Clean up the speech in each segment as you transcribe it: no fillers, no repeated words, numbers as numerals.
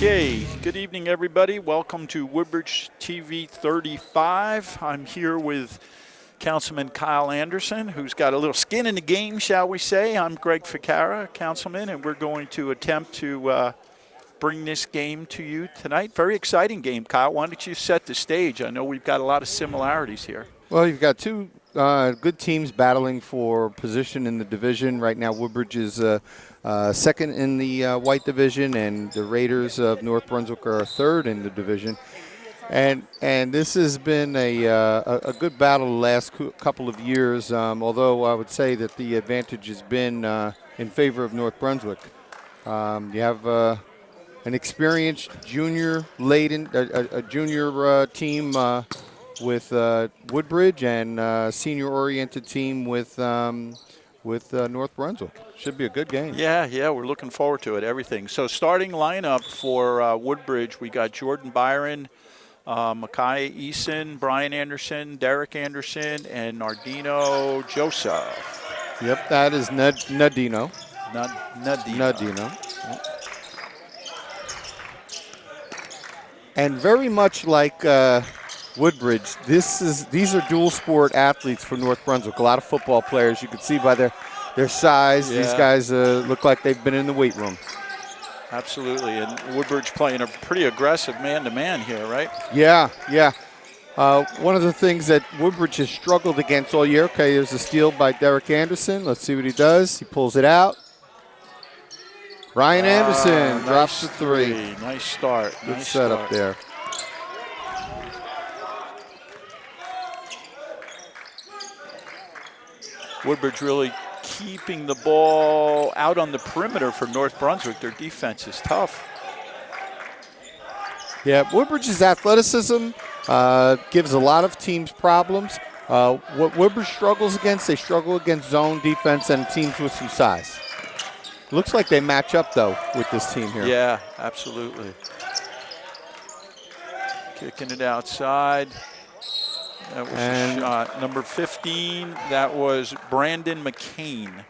Okay, good evening, everybody. Welcome to Woodbridge TV 35. I'm here with Councilman Kyle Anderson, who's got a little skin in the game, shall we say. I'm Greg Ficara, Councilman, and we're going to attempt to bring this game to you tonight. Very exciting game, Kyle. Why don't you set the stage? I know we've got a lot of similarities here. Well, you've got two good teams battling for position in the division. Right now, Woodbridge is second in the white division, and the Raiders of North Brunswick are third in the division. And this has been a good battle the last couple of years, although I would say that the advantage has been in favor of North Brunswick. You have an experienced junior a junior team with Woodbridge, and a senior-oriented team with North Brunswick. Should be a good game. Yeah, we're looking forward to it, everything. So starting lineup for Woodbridge, we got Jordan Byron, Micaiah Eason, Brian Anderson, Derek Anderson, and Nardino Joseph. Yep, that is Nadino. Nadino. Yep. And very much like Woodbridge, these are dual sport athletes for North Brunswick. A lot of football players. You can see by their size. Yeah. These guys look like they've been in the weight room. Absolutely, and Woodbridge playing a pretty aggressive man-to-man here, right? Yeah. One of the things that Woodbridge has struggled against all year. Okay, there's a steal by Derek Anderson. Let's see what he does. He pulls it out. Ryan Anderson drops the three. Nice start. Good setup there. Woodbridge really keeping the ball out on the perimeter for North Brunswick. Their defense is tough. Yeah, Woodbridge's athleticism gives a lot of teams problems. What Woodbridge struggles against, they struggle against zone defense and teams with some size. Looks like they match up, though, with this team here. Yeah, absolutely. Kicking it outside. That was a shot. Number 15, that was Brandon McCain.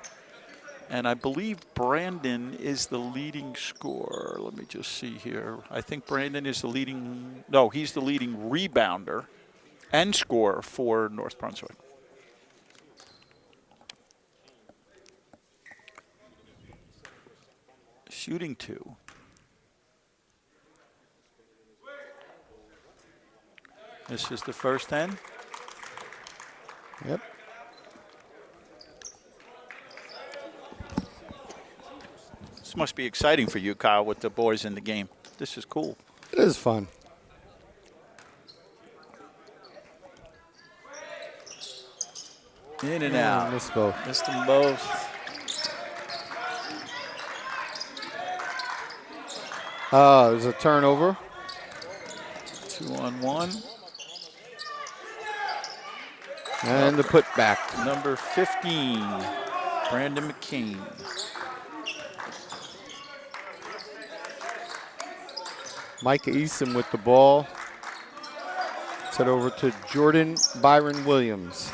And I believe Brandon is the leading scorer. Let me just see here. I think Brandon is the leading – no, he's the leading rebounder and scorer for North Brunswick. Shooting two. This is the first 10. Yep. This must be exciting for you, Kyle, with the boys in the game. This is cool. It is fun. In and out. Missed both. Missed them both. There's a turnover. 2-on-1. And the putback. Number 15, Brandon McCain. Micah Eason with the ball. Set over to Jordan Byron Williams.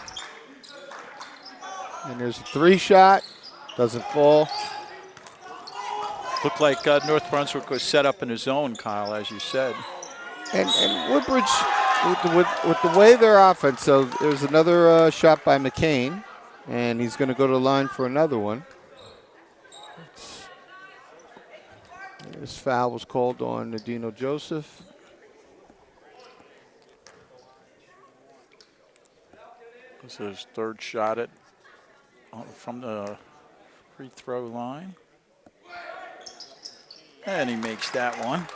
And there's a three shot. Doesn't fall. Looked like North Brunswick was set up in a zone, Kyle, as you said. And Woodbridge, with the way their offense, so there's another shot by McCain, and he's going to go to the line for another one. This foul was called on Nadino Joseph. This is his third shot from the free throw line. And he makes that one.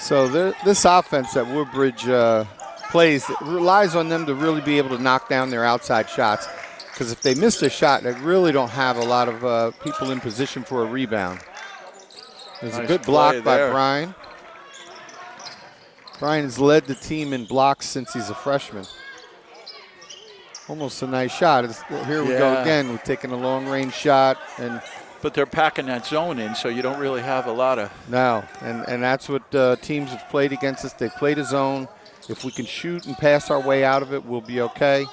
So this offense that Woodbridge plays relies on them to really be able to knock down their outside shots. Because if they miss a shot, they really don't have a lot of people in position for a rebound. There's a good block by Brian. Brian's led the team in blocks since he's a freshman. Almost a nice shot. Here we go again. We're taking a long-range shot, and But they're packing that zone in, so you don't really have a lot of. No, and that's what teams have played against us. They played a zone. If we can shoot and pass our way out of it, we'll be okay.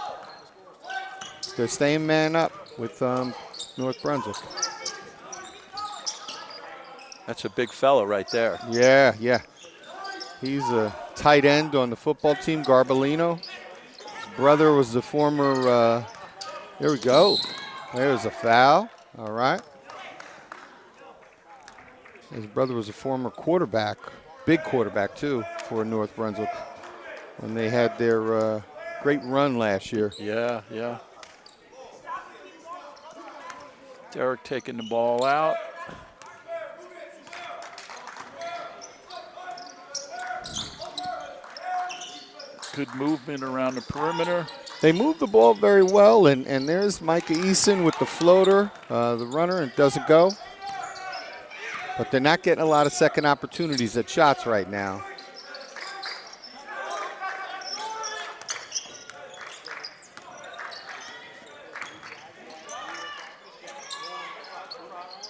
They're staying man up with North Brunswick. That's a big fella right there. Yeah, yeah. He's a tight end on the football team, Garbolino. His brother was the former, there we go. There's a foul, all right. His brother was a former quarterback, big quarterback too, for North Brunswick when they had their great run last year. Yeah, yeah. Derek taking the ball out. Good movement around the perimeter. They moved the ball very well, and there's Micah Eason with the floater, the runner, and it doesn't go. But they're not getting a lot of second opportunities at shots right now.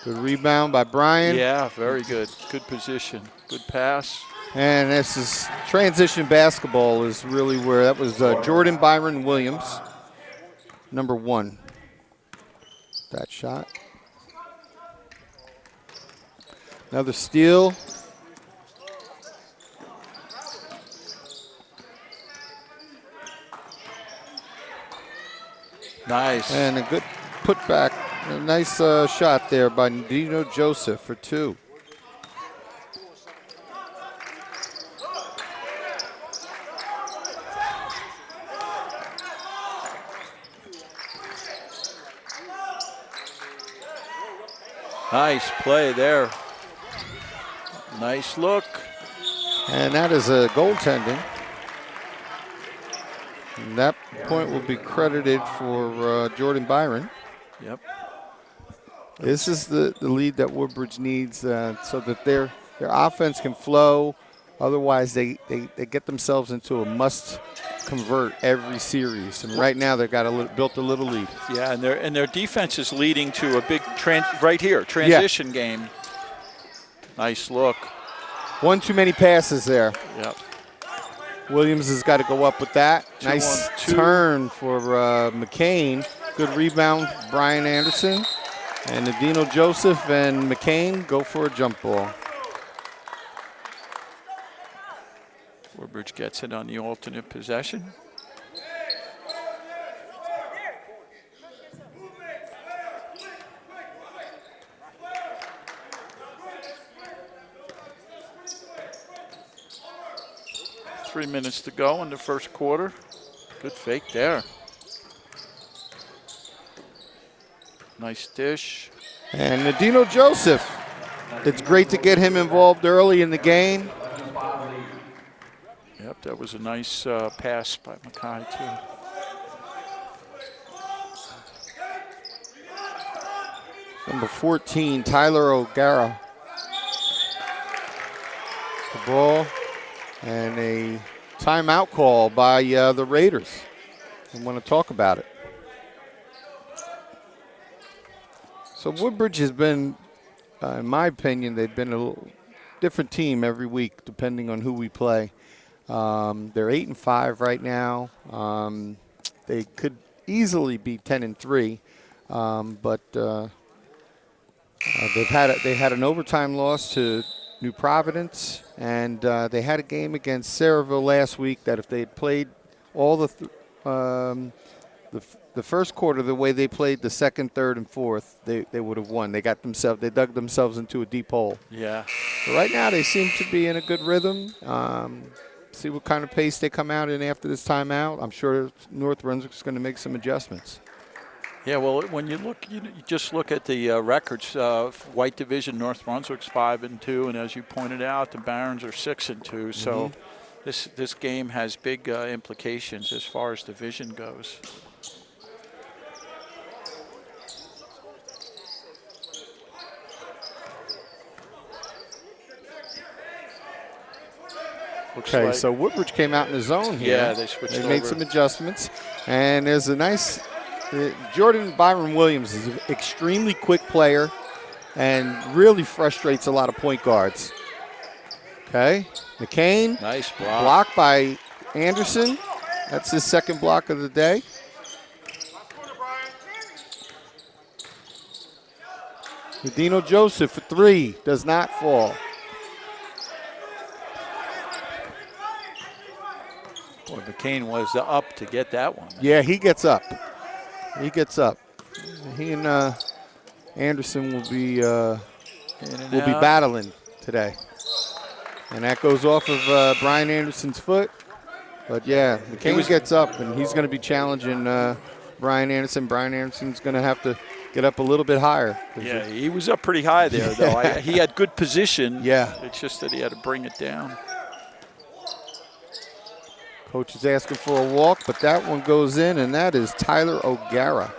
Good rebound by Brian. Yeah, very good. Good position. Good pass. And this is transition basketball is really where that was Jordan Byron Williams, number 1. That shot. Another steal. Nice. And a good putback. A nice shot there by Dino Joseph for 2. Nice play there. Nice look. And that is a goaltending. And that point will be credited for Jordan Byron. Yep. This is the lead that Woodbridge needs so that their offense can flow. Otherwise, they get themselves into a must-convert every series. And right now, they've got built a little lead. Yeah, and their defense is leading to a big transition game. Nice look. One too many passes there. Yep. Williams has got to go up with that. 2 Nice on 2. turn for McCain. Good rebound, Brian Anderson. And Nadino Joseph and McCain go for a jump ball. Woodbridge gets it on the alternate possession. Three minutes to go in the first quarter. Good fake there. Nice dish. And Nadino Joseph. It's great to get him involved early in the game. Yep, that was a nice pass by Mackay, too. Number 14, Tyler O'Gara. The ball and a timeout call by the Raiders. I want to talk about it. So Woodbridge has been, in my opinion, they've been a little different team every week depending on who we play. They're 8-5 right now. They could easily be 10-3, but they had an overtime loss to New Providence, and they had a game against Saraville last week that if they had played all the first quarter the way they played the second, third, and fourth, they would have won. They dug themselves into a deep hole. Yeah. But right now they seem to be in a good rhythm. See what kind of pace they come out in after this timeout. I'm sure North Brunswick's going to make some adjustments. Yeah, well, when you look, you just look at the records. White Division, North Brunswick's 5-2, and as you pointed out, the Barons are 6-2. So this game has big implications as far as division goes. Okay, so Woodbridge came out in the zone here. Yeah, they switched over. They made some adjustments. And there's a nice Jordan Byron Williams is an extremely quick player. and really frustrates a lot of point guards. Okay, McCain. Nice block. Blocked by Anderson. That's his second block of the day. Medino Joseph for 3, does not fall. Boy, McCain was up to get that one. Yeah, he gets up. He gets up. He and Anderson will be battling today. And that goes off of Brian Anderson's foot. But yeah, McCain gets up, and he's going to be challenging Brian Anderson. Brian Anderson's going to have to get up a little bit higher. Yeah, he was up pretty high there, though. He had good position. Yeah. It's just that he had to bring it down. Coach is asking for a walk, but that one goes in, and that is Tyler Ogaro,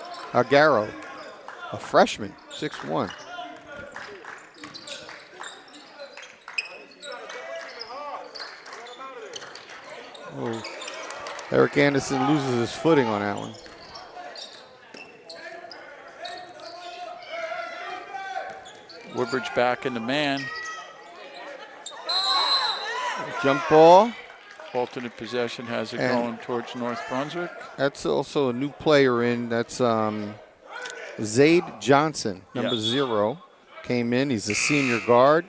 a freshman, 6'1". Oh, Eric Anderson loses his footing on that one. Woodbridge back in the man. Jump ball. Alternate possession has it going towards North Brunswick. That's also a new player in. That's Zaid Johnson, number 0, came in. He's a senior guard.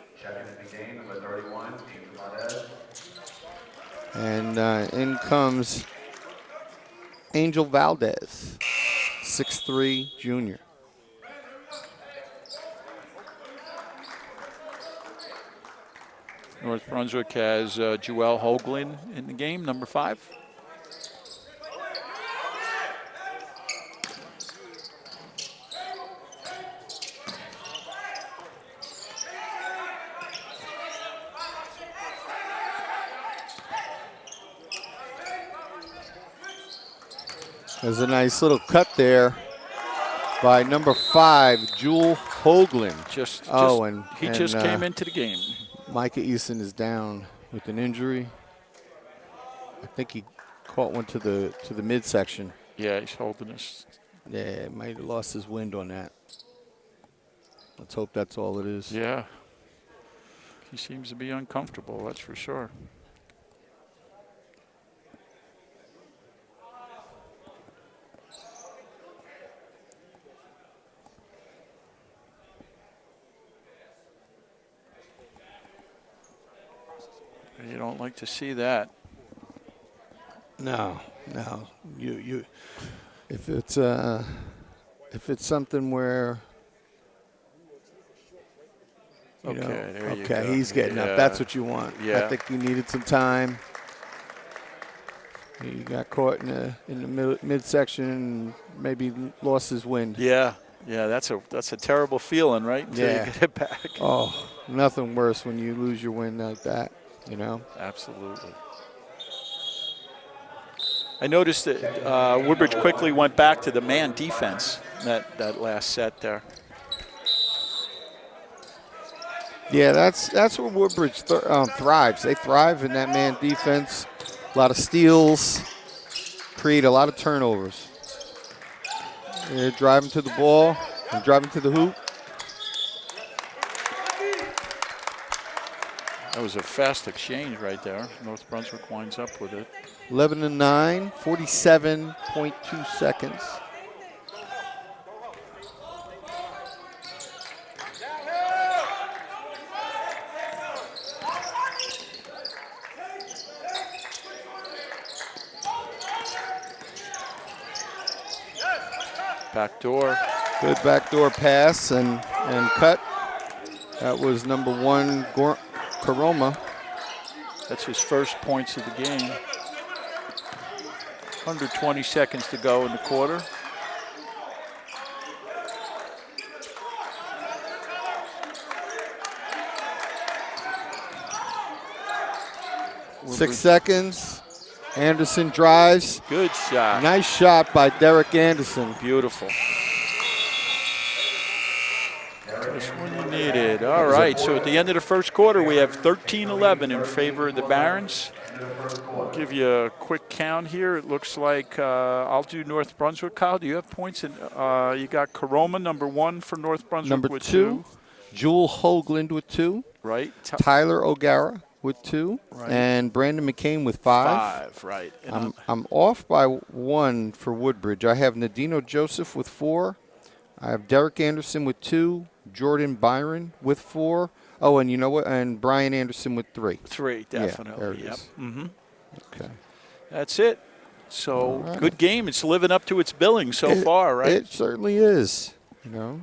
And in comes Angel Valdez, 6'3", junior. North Brunswick has Joel Hoagland in the game, number 5. There's a nice little cut there by number 5, Jewel Hoagland. He just came into the game. Micah Eason is down with an injury. I think he caught one to the midsection. Yeah, he's holding us. Yeah, might have lost his wind on that. Let's hope that's all it is. Yeah. He seems to be uncomfortable, that's for sure. You don't like to see that. No. You. If it's something where. Okay, he's getting up. That's what you want. Yeah. I think you needed some time. He got caught in the midsection and maybe lost his wind. Yeah, that's a terrible feeling, right? Until you get it back. Oh, nothing worse when you lose your wind like that. You know? Absolutely. I noticed that Woodbridge quickly went back to the man defense that last set there. Yeah, that's where Woodbridge thrives. They thrive in that man defense. A lot of steals, create a lot of turnovers. They're driving to the ball and driving to the hoop. That was a fast exchange right there. North Brunswick winds up with it. 11-9, 47.2 seconds. Backdoor. Good backdoor pass and cut. That was number 1, Karoma. That's his first points of the game. 120 seconds to go in the quarter. Six seconds. Anderson drives. Good shot. Nice shot by Derek Anderson. Beautiful. Just when you need it. All right, so at the end of the first quarter, we have 13-11 in favor of the Barons. I'll give you a quick count here. It looks like I'll do North Brunswick. Kyle, do you have points? You got Karoma, number 1 for North Brunswick number with 2. Jewel Hoagland with 2. Right. Tyler O'Gara with 2. Right. And Brandon McCain with 5. 5, right. I'm off by 1 for Woodbridge. I have Nadino Joseph with 4. I have Derek Anderson with 2. Jordan Byron with 4. Oh, and you know what? And Brian Anderson with 3. 3, definitely. Yeah, there it yep. is. Mm-hmm. Okay. That's it. So right. Good game. It's living up to its billing so far, right? It certainly is. You know,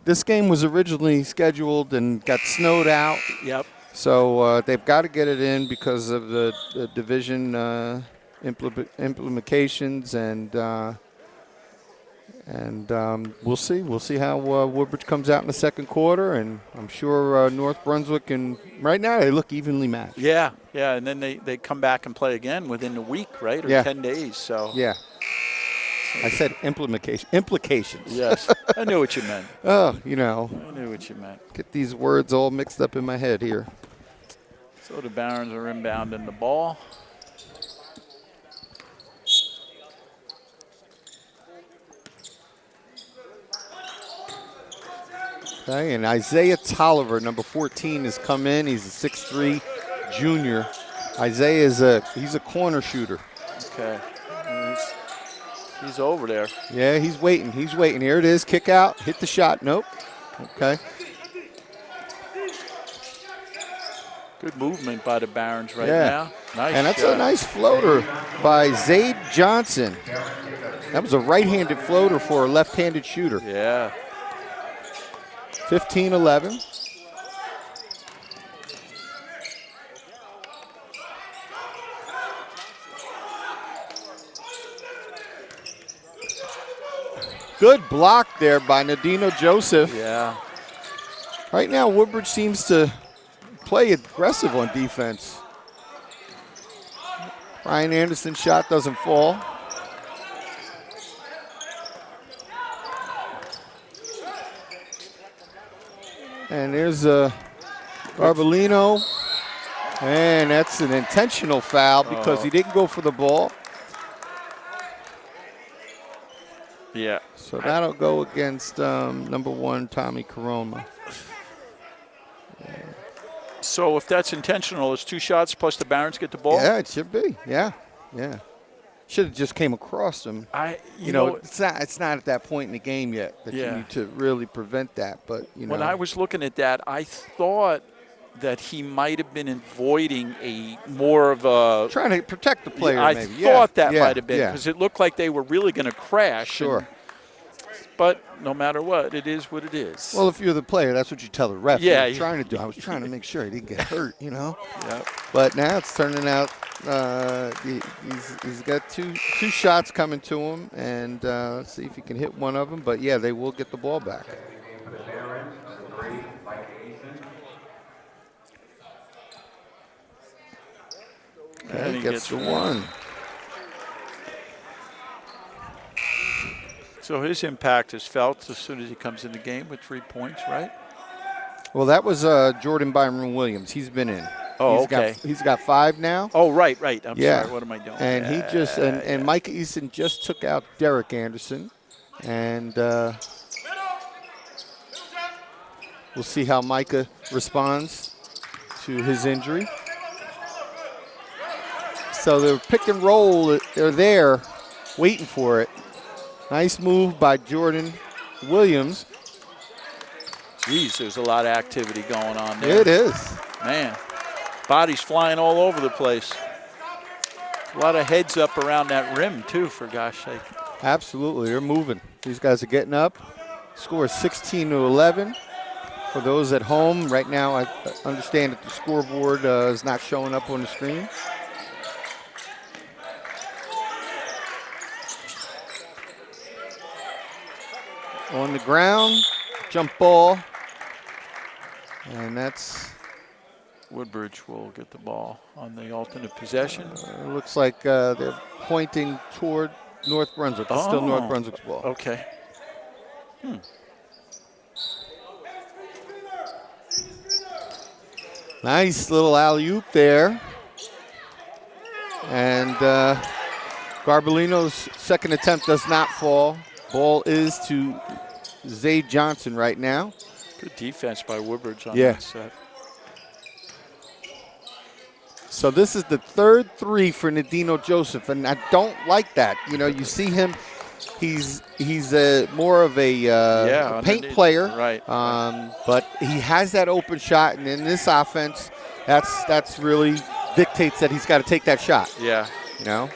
this game was originally scheduled and got snowed out. Yep. So they've got to get it in because of the division implications, and we'll see. We'll see how Woodbridge comes out in the second quarter, and I'm sure North Brunswick, and right now they look evenly matched. Yeah, and then they come back and play again within a week, right, or 10 days. So yeah. I said implications. Yes, I knew what you meant. Oh, you know. I knew what you meant. Get these words all mixed up in my head here. So the Barons are inbounding the ball. Okay, and Isaiah Tolliver, number 14, has come in. He's a 6'3" junior. Isaiah he's a corner shooter. Okay. He's over there. Yeah, he's waiting. Here it is. Kick out. Hit the shot. Nope. Okay. Good movement by the Barons right now. Nice. And that's a nice floater by Zaid Johnson. That was a right-handed floater for a left-handed shooter. Yeah. 15-11. Good block there by Nadino Joseph. Yeah. Right now, Woodbridge seems to play aggressive on defense. Brian Anderson's shot doesn't fall. And there's Garbolino. And that's an intentional foul because he didn't go for the ball. Yeah. So that'll go against number 1, Tommy Coroma. So if that's intentional, it's 2 shots plus the Barons get the ball? Yeah, it should be. Yeah. Should have just came across them. You know, it's not at that point in the game yet that you need to really prevent that. But, you know. When I was looking at that, I thought that he might have been avoiding a more of a – trying to protect the player, I maybe. thought that might have been yeah. because it looked like they were really going to crash. Sure. But no matter what, it is what it is. Well, if you're the player, that's what you tell the ref. Yeah. I was trying to make sure he didn't get hurt, you know. Yep. But now it's turning out he's got two shots coming to him, and let's see if he can hit one of them. But, yeah, they will get the ball back. Okay, he gets the one. So his impact is felt as soon as he comes in the game with 3 points, right? Well, that was Jordan Byron Williams. He's been in. Oh, okay. He's got 5 now. Oh, right. I'm sorry. What am I doing? And he just and Mike Eason just took out Derek Anderson, and we'll see how Micah responds to his injury. So they're pick and roll. They're there, waiting for it. Nice move by Jordan Williams. Jeez, there's a lot of activity going on there. It is. Man, bodies flying all over the place. A lot of heads up around that rim, too, for gosh sake. Absolutely, they're moving. These guys are getting up. Score is 16-11. For those at home, right now I understand that the scoreboard is not showing up on the screen. On the ground, jump ball, and that's Woodbridge will get the ball on the alternate possession. It looks like they're pointing toward North Brunswick. It's still North Brunswick's ball. Okay. Nice little alley-oop there. And Garbolino's second attempt does not fall. Ball is to Zay Johnson right now. Good defense by Woodbridge on Yeah. that set. So this is the third three for Nadino Joseph, and I don't like that. You know, you see him, he's more of a paint player, right? But he has that open shot, and in this offense, that's really dictates that he's got to take that shot. Yeah. You know,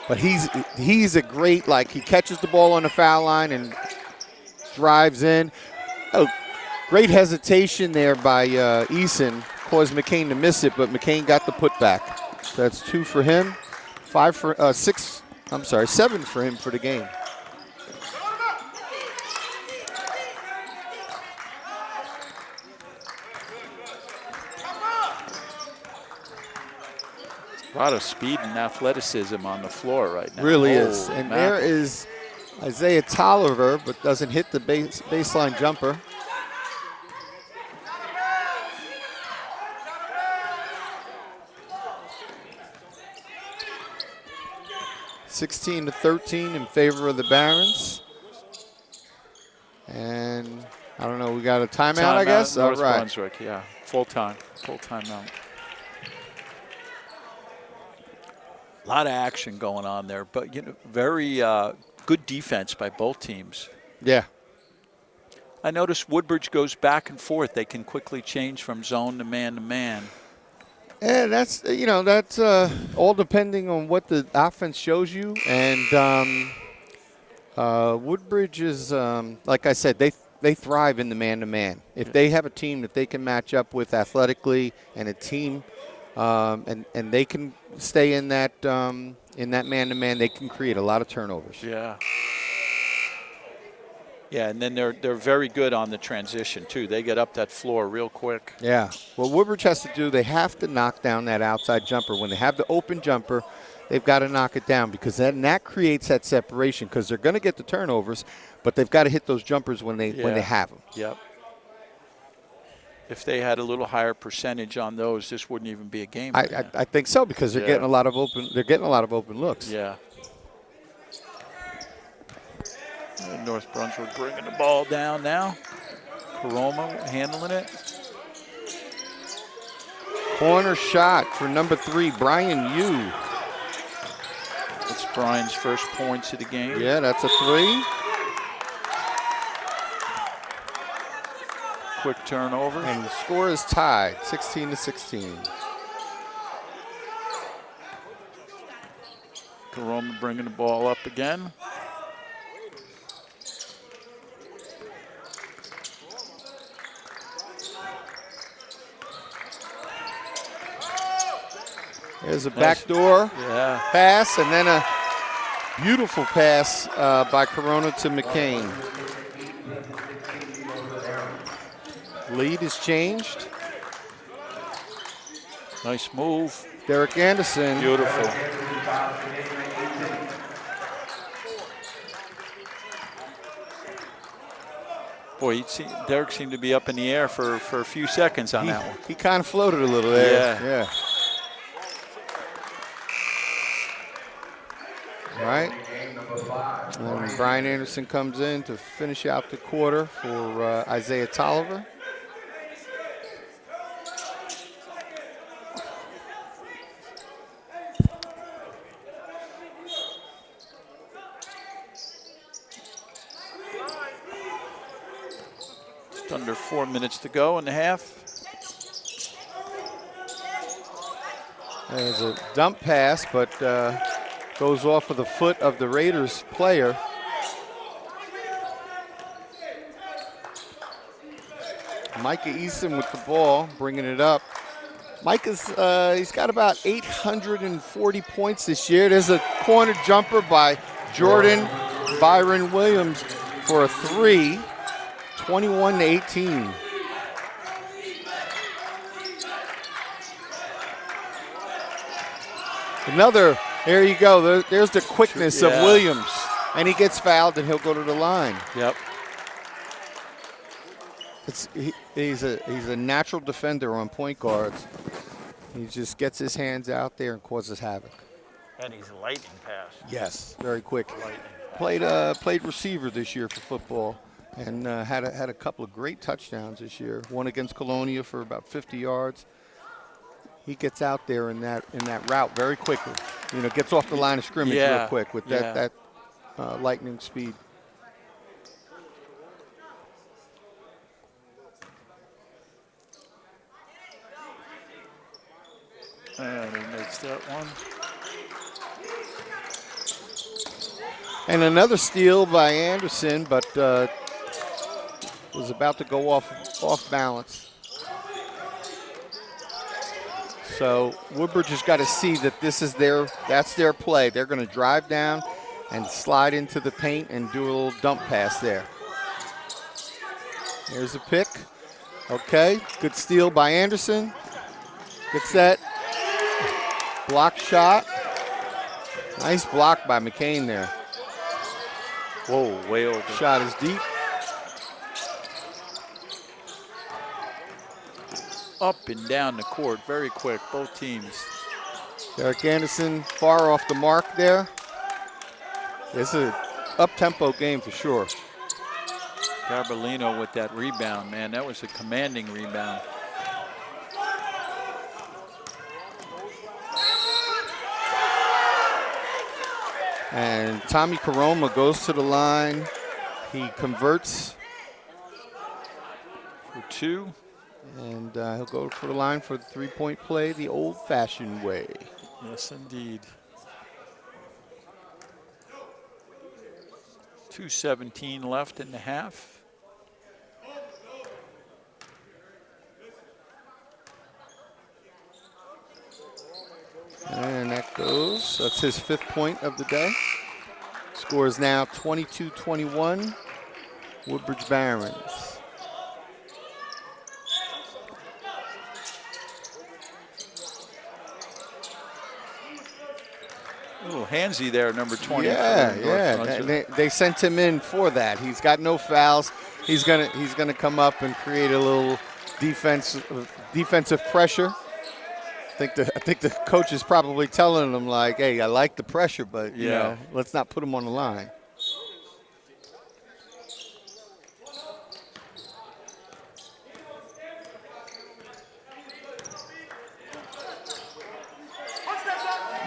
but he's a great, like, he catches the ball on the foul line and drives in. Oh, great hesitation there by Eason. Caused McCain to miss it, but McCain got the putback. So that's 2 for him, 7 for him for the game. A lot of speed and athleticism on the floor right now. Really is. And mackerel. there is Isaiah Tolliver, but doesn't hit the baseline jumper. (16-13) in favor of the Barons. And I don't know, we got a timeout, I guess? North All right. Brunswick, yeah. Full timeout. A lot of action going on there, but very good defense by both teams. Yeah. I noticed Woodbridge goes back and forth. They can quickly change from zone to man to man. Yeah, that's all depending on what the offense shows you. And Woodbridge is, like I said, they thrive in the man-to-man. If they have a team that they can match up with athletically and a team, and they can stay in that man-to-man, they can create a lot of turnovers. Yeah. Yeah, and then they're very good on the transition, too. They get up that floor real quick. Yeah. What Woodbridge has to do, they have to knock down that outside jumper. When they have the open jumper, they've got to knock it down, because then that creates that separation, because they're going to get the turnovers, but they've got to hit those jumpers when they have them. Yep. If they had a little higher percentage on those, this wouldn't even be a game. I think so, because they're getting a lot of open looks. Yeah. And North Brunswick bringing the ball down now. Caroma handling it. Corner shot for number 3, Brian Yu. It's Brian's first points of the game. Yeah, that's a 3. Quick turnover. And the score is tied, 16-16. Caroma bringing the ball up again. There's a backdoor pass, and then a beautiful pass by Corona to McCain. Lead is changed. Nice move. Derek Anderson. Beautiful. Boy, Derek seemed to be up in the air for a few seconds on that one. He kind of floated a little there. Yeah. All right. And Brian Anderson comes in to finish out the quarter for Isaiah Tolliver. Just under 4 minutes to go in the half. There's a dump pass, but goes off of the foot of the Raiders player. Micah Eason with the ball, bringing it up. Micah's he's got about 840 points this year. There's a corner jumper by Jordan Byron Williams for a 3, 21-18. Another, there you go. There's the quickness of Williams. And he gets fouled, and he'll go to the line. Yep. He's a natural defender on point guards. He just gets his hands out there and causes havoc. And he's a lightning pass. Yes, very quick. Lightning pass. Played receiver this year for football. and had a couple of great touchdowns this year. One against Colonia for about 50 yards. He gets out there in that route very quickly. You know, gets off the line of scrimmage real quick with that lightning speed. And he makes that one. And another steal by Anderson, but was about to go off balance. So Woodbridge has got to see that that's their play. They're going to drive down and slide into the paint and do a little dump pass there. Here's a pick. Okay, good steal by Anderson. Gets that block shot. Nice block by McCain there. Whoa, way over. Shot is deep. Up and down the court, very quick, both teams. Derek Anderson far off the mark there. It's an up-tempo game for sure. Garbolino with that rebound, man. That was a commanding rebound. And Tommy Caroma goes to the line. He converts. For two. And he'll go for the line for the three-point play the old-fashioned way. Yes, indeed. 2:17 left in the half. And that goes. That's his 5th point of the day. Score is now 22-21. Woodbridge Barons. A little handsy there, number 20. Yeah. They sent him in for that. He's got no fouls. He's gonna come up and create a little defensive pressure. I think the coach is probably telling him like, "Hey, I like the pressure, but you know, let's not put him on the line."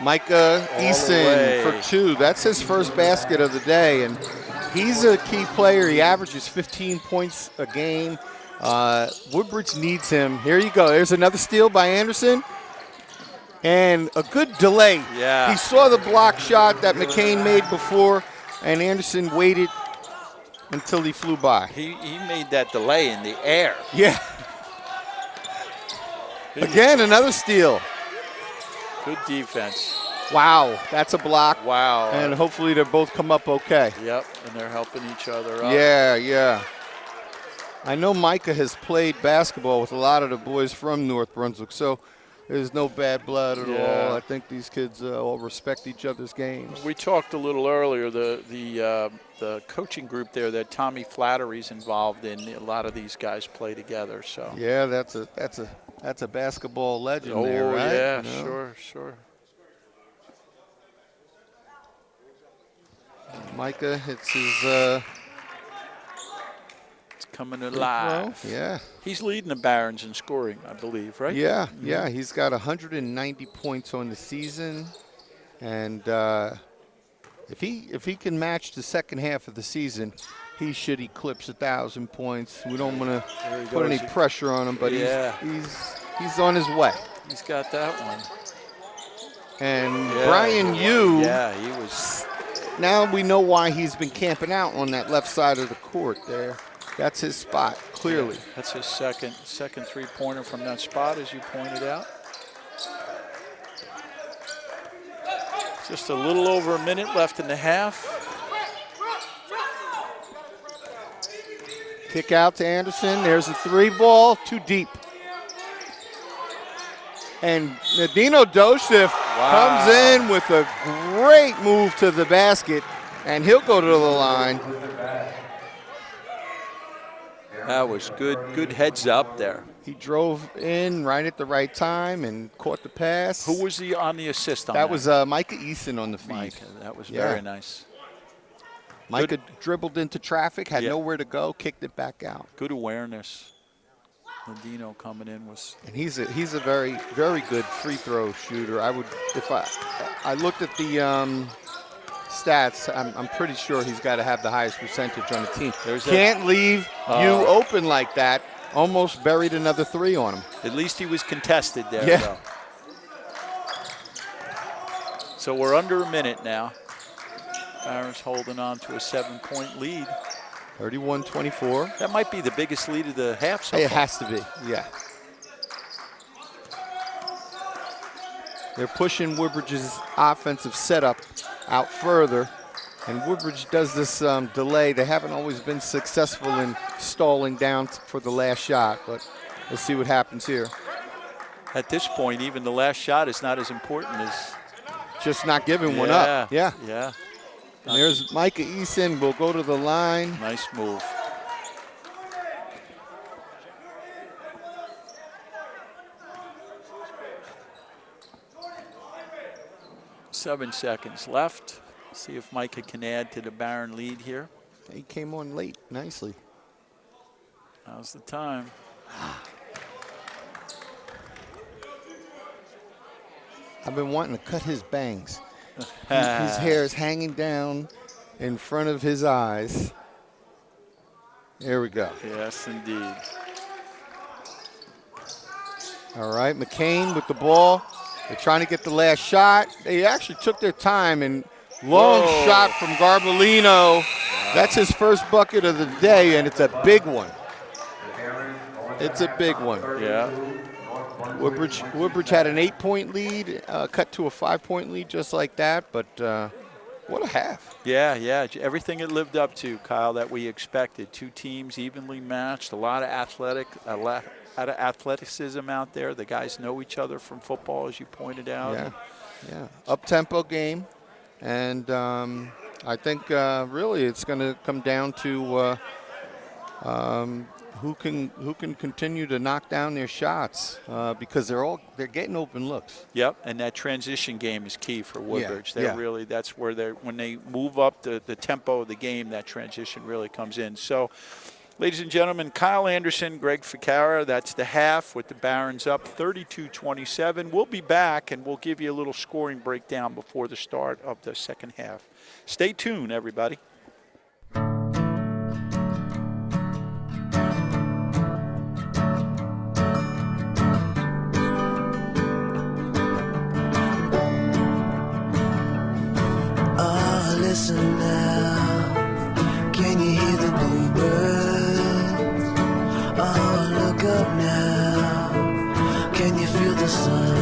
Micah Eason for 2. That's his first basket of the day, and he's a key player. He averages 15 points a game. Woodbridge needs him. Here you go. There's another steal by Anderson, and a good delay. Yeah. He saw the block shot that McCain made before, and Anderson waited until he flew by. He made that delay in the air. Yeah. Again, another steal. Good defense. Wow, that's a block. Wow. And hopefully they both come up okay. Yep, and they're helping each other up. Yeah. I know Micah has played basketball with a lot of the boys from North Brunswick, so there's no bad blood at all. I think these kids all respect each other's games. We talked a little earlier, the coaching group there that Tommy Flattery's involved in. A lot of these guys play together. So yeah, that's a basketball legend there, right? Oh yeah, you know? sure. Micah hits his. It's coming alive. Yeah. He's leading the Barons in scoring, I believe, right? Yeah. He's got 190 points on the season, and if he can match the second half of the season, he should eclipse 1,000 points. We don't want to put any pressure on him, but he's on his way. He's got that one. And Brian Yu. Yeah, he was. Now we know why he's been camping out on that left side of the court there. That's his spot, clearly. That's his second three-pointer from that spot, as you pointed out. Just a little over a minute left in the half. Kick out to Anderson. There's a 3-ball, too deep. And Nadino Dosif comes in with a great move to the basket, and he'll go to the line. That was good heads up there. He drove in right at the right time and caught the pass. Who was on the assist on that? That was Micah Eason on the feed. Micah, that was very nice. Micah dribbled into traffic, had Yeah. nowhere to go, kicked it back out. Good awareness. Ladino coming in was. And he's a very, very good free throw shooter. If I looked at the stats, I'm pretty sure he's got to have the highest percentage on the team. Can't leave you open like that. Almost buried another 3 on him. At least he was contested there, Yeah. though. So we're under a minute now. Barron's holding on to a 7-point lead. 31-24. That might be the biggest lead of the half so far. It has to be, yeah. They're pushing Woodbridge's offensive setup out further, and Woodbridge does this delay. They haven't always been successful in stalling down for the last shot, but we'll see what happens here. At this point, even the last shot is not as important as just not giving one up. Yeah. And there's Micah Eason will go to the line. Nice move. Seven seconds left. See if Micah can add to the Barron lead here. He came on late nicely. Now's the time. I've been wanting to cut his bangs. His hair is hanging down in front of his eyes. There we go. Yes, indeed. All right, McCain with the ball. They're trying to get the last shot. They actually took their time, and long shot from Garbolino. Wow. That's his first bucket of the day, and it's a big one. It's a big one. Yeah. Woodbridge had an 8-point lead, cut to a 5-point lead just like that, but what a half. Yeah. Everything it lived up to, Kyle, that we expected. Two teams evenly matched, a lot of athleticism out there. The guys know each other from football, as you pointed out. Yeah. Up-tempo game, and I think really it's going to come down to who can continue to knock down their shots because they're getting open looks. Yep, and that transition game is key for Woodbridge. Yeah. Really, that's where when they move up the tempo of the game, that transition really comes in. So, ladies and gentlemen, Kyle Anderson, Greg Ficara, that's the half with the Barons up 32-27. We'll be back and we'll give you a little scoring breakdown before the start of the second half. Stay tuned, everybody. Listen now, can you hear the bluebirds? Oh, look up now, can you feel the sun?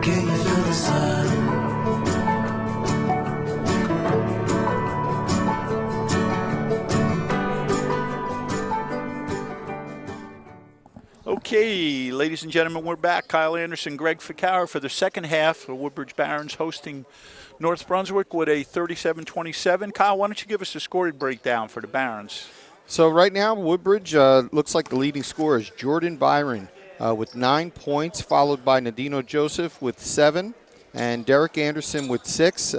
Can you feel the sun? Okay, ladies and gentlemen, we're back. Kyle Anderson, Greg Ficara for the second half of Woodbridge Barons hosting North Brunswick with a 37-27. Kyle, why don't you give us a scoring breakdown for the Barons? So right now, Woodbridge looks like the leading scorer is Jordan Byron with 9 points, followed by Nadino Joseph with 7, and Derek Anderson with 6.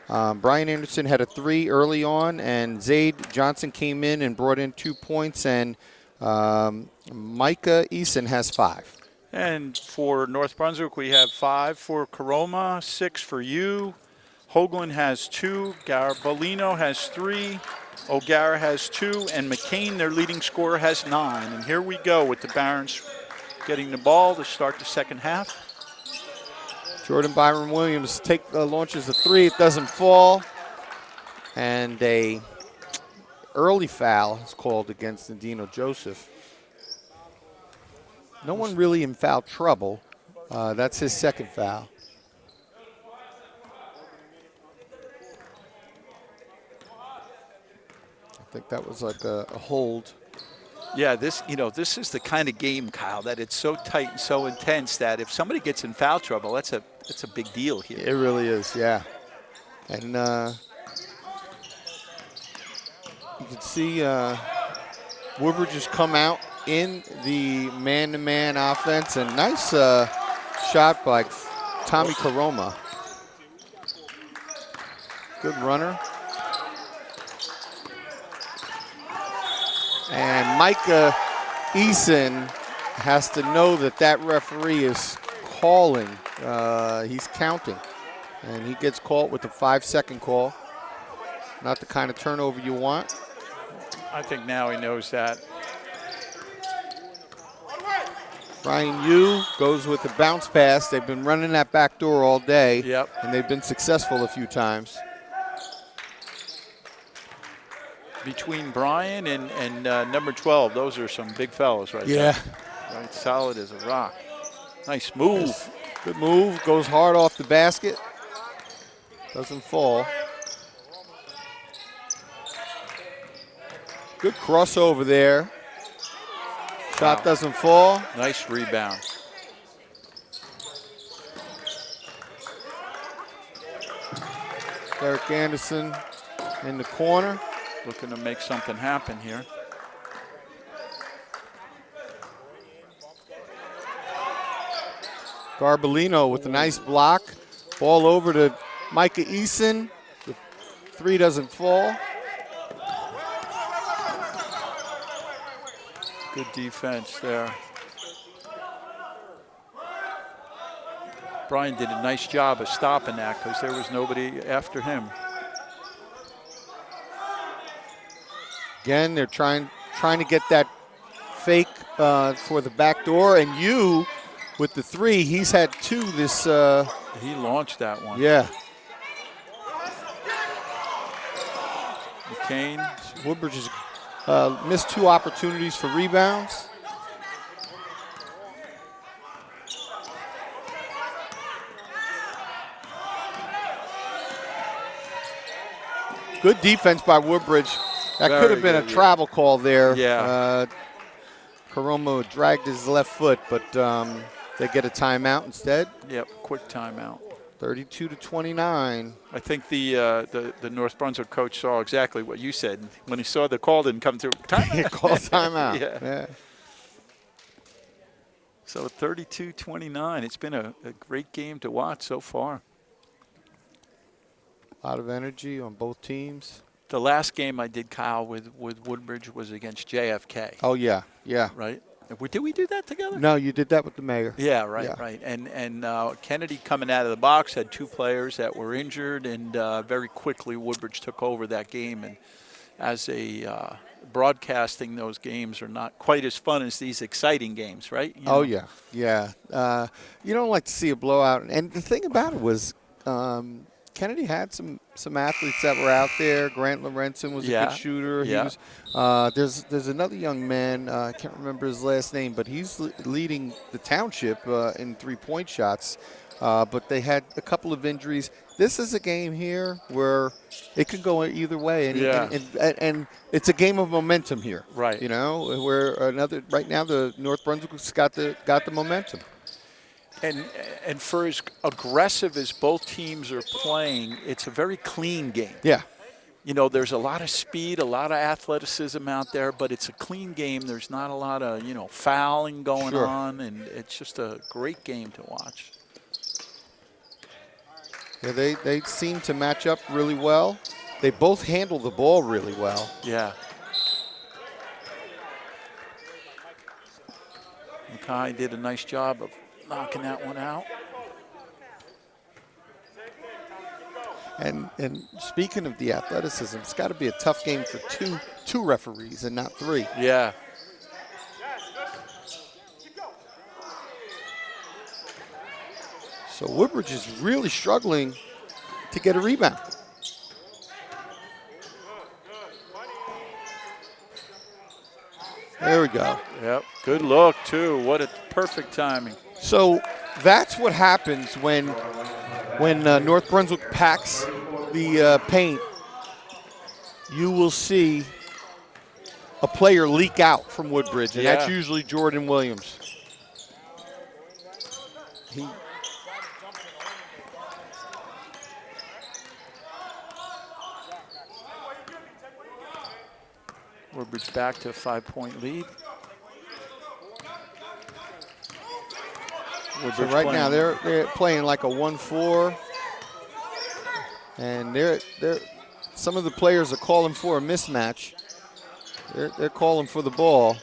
Brian Anderson had a 3 early on, and Zaid Johnson came in and brought in 2 points, and Micah Eason has 5. And for North Brunswick, we have 5 for Caroma, 6 for you. Hoagland has 2. Garbolino has 3. O'Gara has 2. And McCain, their leading scorer, has 9. And here we go with the Barons getting the ball to start the second half. Jordan Byron Williams launches a 3. It doesn't fall. And a early foul is called against Nadino Joseph. No one really in foul trouble. That's his second foul. I think that was like a hold. Yeah, this is the kind of game, Kyle, that it's so tight and so intense that if somebody gets in foul trouble, that's a big deal here. It really is, yeah. And you can see Woodbridge has come out in the man-to-man offense, and nice shot by Tommy Karoma. Good runner. And Micah Eason has to know that that referee is calling. He's counting. And he gets caught with a 5-second call. Not the kind of turnover you want. I think now he knows that. Ryan Yu goes with a bounce pass. They've been running that back door all day. Yep. And they've been successful a few times. Between Brian and number 12, those are some big fellows right there. Right, solid as a rock. Nice move. Good move. Goes hard off the basket. Doesn't fall. Good crossover there. Shot doesn't fall. Nice rebound. Derek Anderson in the corner. Looking to make something happen here. Garbolino with a nice block. Ball over to Micah Eason. The three doesn't fall. Good defense there. Brian did a nice job of stopping that because there was nobody after him. Again, they're trying to get that fake for the back door, and Yu with the three. He's had two this. He launched that one. Yeah. McCain. Woodbridge has missed two opportunities for rebounds. Good defense by Woodbridge. That could have been a travel call there. Yeah. Karoma dragged his left foot, but they get a timeout instead. Yep, quick timeout. 32-29. I think the North Brunswick coach saw exactly what you said. When he saw the call didn't come through. He called timeout. Yeah. So 32-29. It's been a great game to watch so far. A lot of energy on both teams. The last game I did, Kyle, with Woodbridge was against JFK. Oh, yeah. Right? Did we do that together? No, you did that with the mayor. Yeah, right. And Kennedy coming out of the box had two players that were injured, and very quickly Woodbridge took over that game. And as a broadcasting, those games are not quite as fun as these exciting games, right? You know? Oh, yeah. You don't like to see a blowout. And the thing about it was Kennedy had some athletes that were out there. Grant Lorenzen was a good shooter. He was, there's another young man, I can't remember his last name, but he's leading the township in three-point shots. But they had a couple of injuries. This is a game here where it could go either way, and it's a game of momentum here. Right. You know, where right now the North Brunswick's got the momentum. And for as aggressive as both teams are playing, it's a very clean game. Yeah. You know, there's a lot of speed, a lot of athleticism out there, but it's a clean game. There's not a lot of, fouling going on, and it's just a great game to watch. Yeah, they seem to match up really well. They both handle the ball really well. Yeah. Mackay did a nice job of knocking that one out. And speaking of the athleticism, it's got to be a tough game for two referees and not three. Yeah. So Woodbridge is really struggling to get a rebound. There we go. Yep. Good look, too. What a perfect timing. So that's what happens when North Brunswick packs the paint. You will see a player leak out from Woodbridge, and that's usually Jordan Williams. Woodbridge back to a 5-point lead. So right now they're playing like a 1-4, and they're some of the players are calling for a mismatch. They're calling for the ball.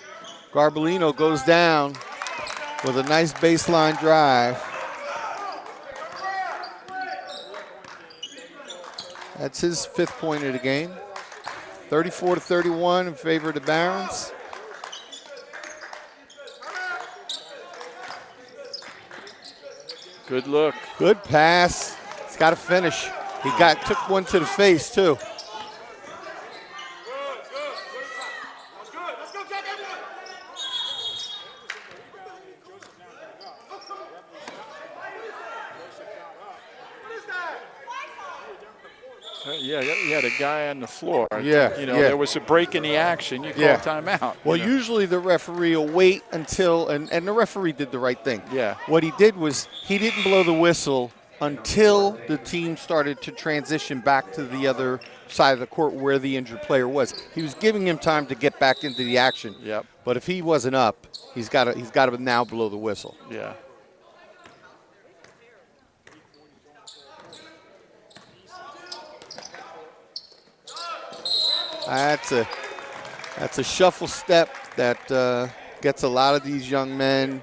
Garbolino goes down with a nice baseline drive. That's his 5th point of the game. 34-31 in favor of the Barons. Good look. Good pass. He's got to finish. He took one to the face too. Yeah, you had a guy on the floor. Yeah, There was a break in the action. You call timeout. Well, usually the referee will wait until, and the referee did the right thing. Yeah. What he did was he didn't blow the whistle until the team started to transition back to the other side of the court where the injured player was. He was giving him time to get back into the action. Yep. But if he wasn't up, he's got to now blow the whistle. Yeah. That's a shuffle step that gets a lot of these young men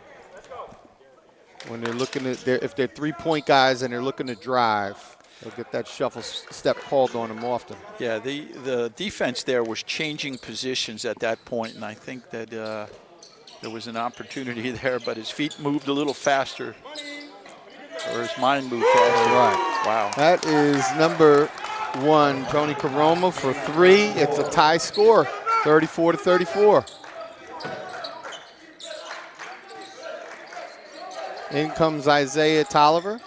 when they're looking at if they're 3-point guys and they're looking to drive. They'll get that shuffle step called on them often. Yeah, the defense there was changing positions at that point, and I think that there was an opportunity there, but his feet moved a little faster, or his mind moved faster. Right. Wow. That is number 1, Tony Caroma for 3. It's a tie score, 34-34. In comes Isaiah Tolliver.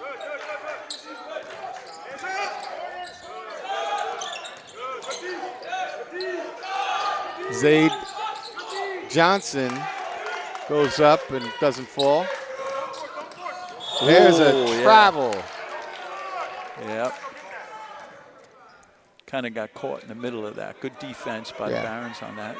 Zaid Johnson goes up and doesn't fall. There's a travel. Yep. Kind of got caught in the middle of that. Good defense by the Barons on that.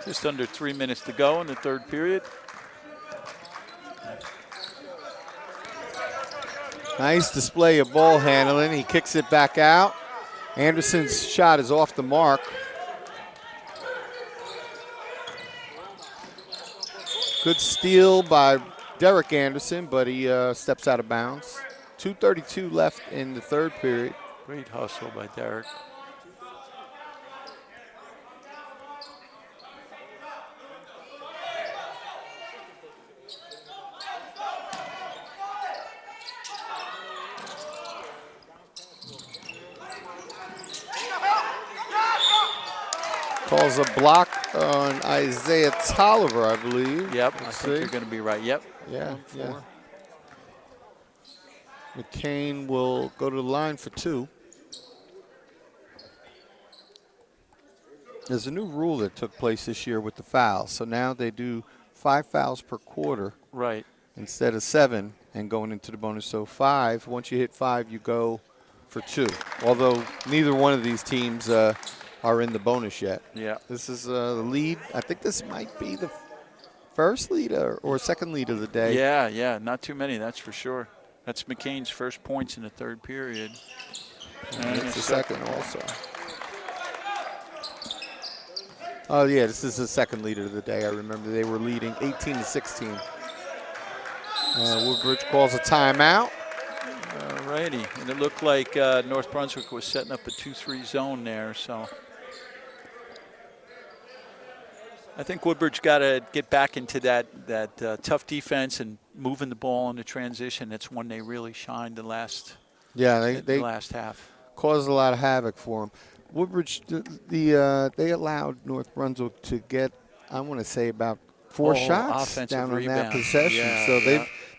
Just under 3 minutes to go in the 3rd period. Nice display of ball handling. He kicks it back out. Anderson's shot is off the mark. Good steal by Derek Anderson, but he steps out of bounds. 2:32 left in the 3rd period. Great hustle by Derek. Calls a block on Isaiah Tolliver, I believe. Yep, I think you're going to be right. Yep. Yeah. McCain will go to the line for 2. There's a new rule that took place this year with the fouls. So now they do 5 fouls per quarter. Right. Instead of 7 and going into the bonus. So 5, once you hit 5, you go for 2. Although neither one of these teams are in the bonus yet. Yeah. This is the lead. I think this might be the first lead or second lead of the day. Yeah, not too many, that's for sure. That's McCain's first points in the 3rd period. And it's the second also. Oh, yeah, this is the second lead of the day. I remember they were leading 18-16. Woodbridge calls a timeout. All righty. And it looked like North Brunswick was setting up a 2-3 zone there, so I think Woodbridge got to get back into that tough defense and moving the ball in the transition. That's when they really shined the last last half. Caused a lot of havoc for them. Woodbridge, they allowed North Brunswick to get, I want to say, about 4 shots down on that possession. Yeah, so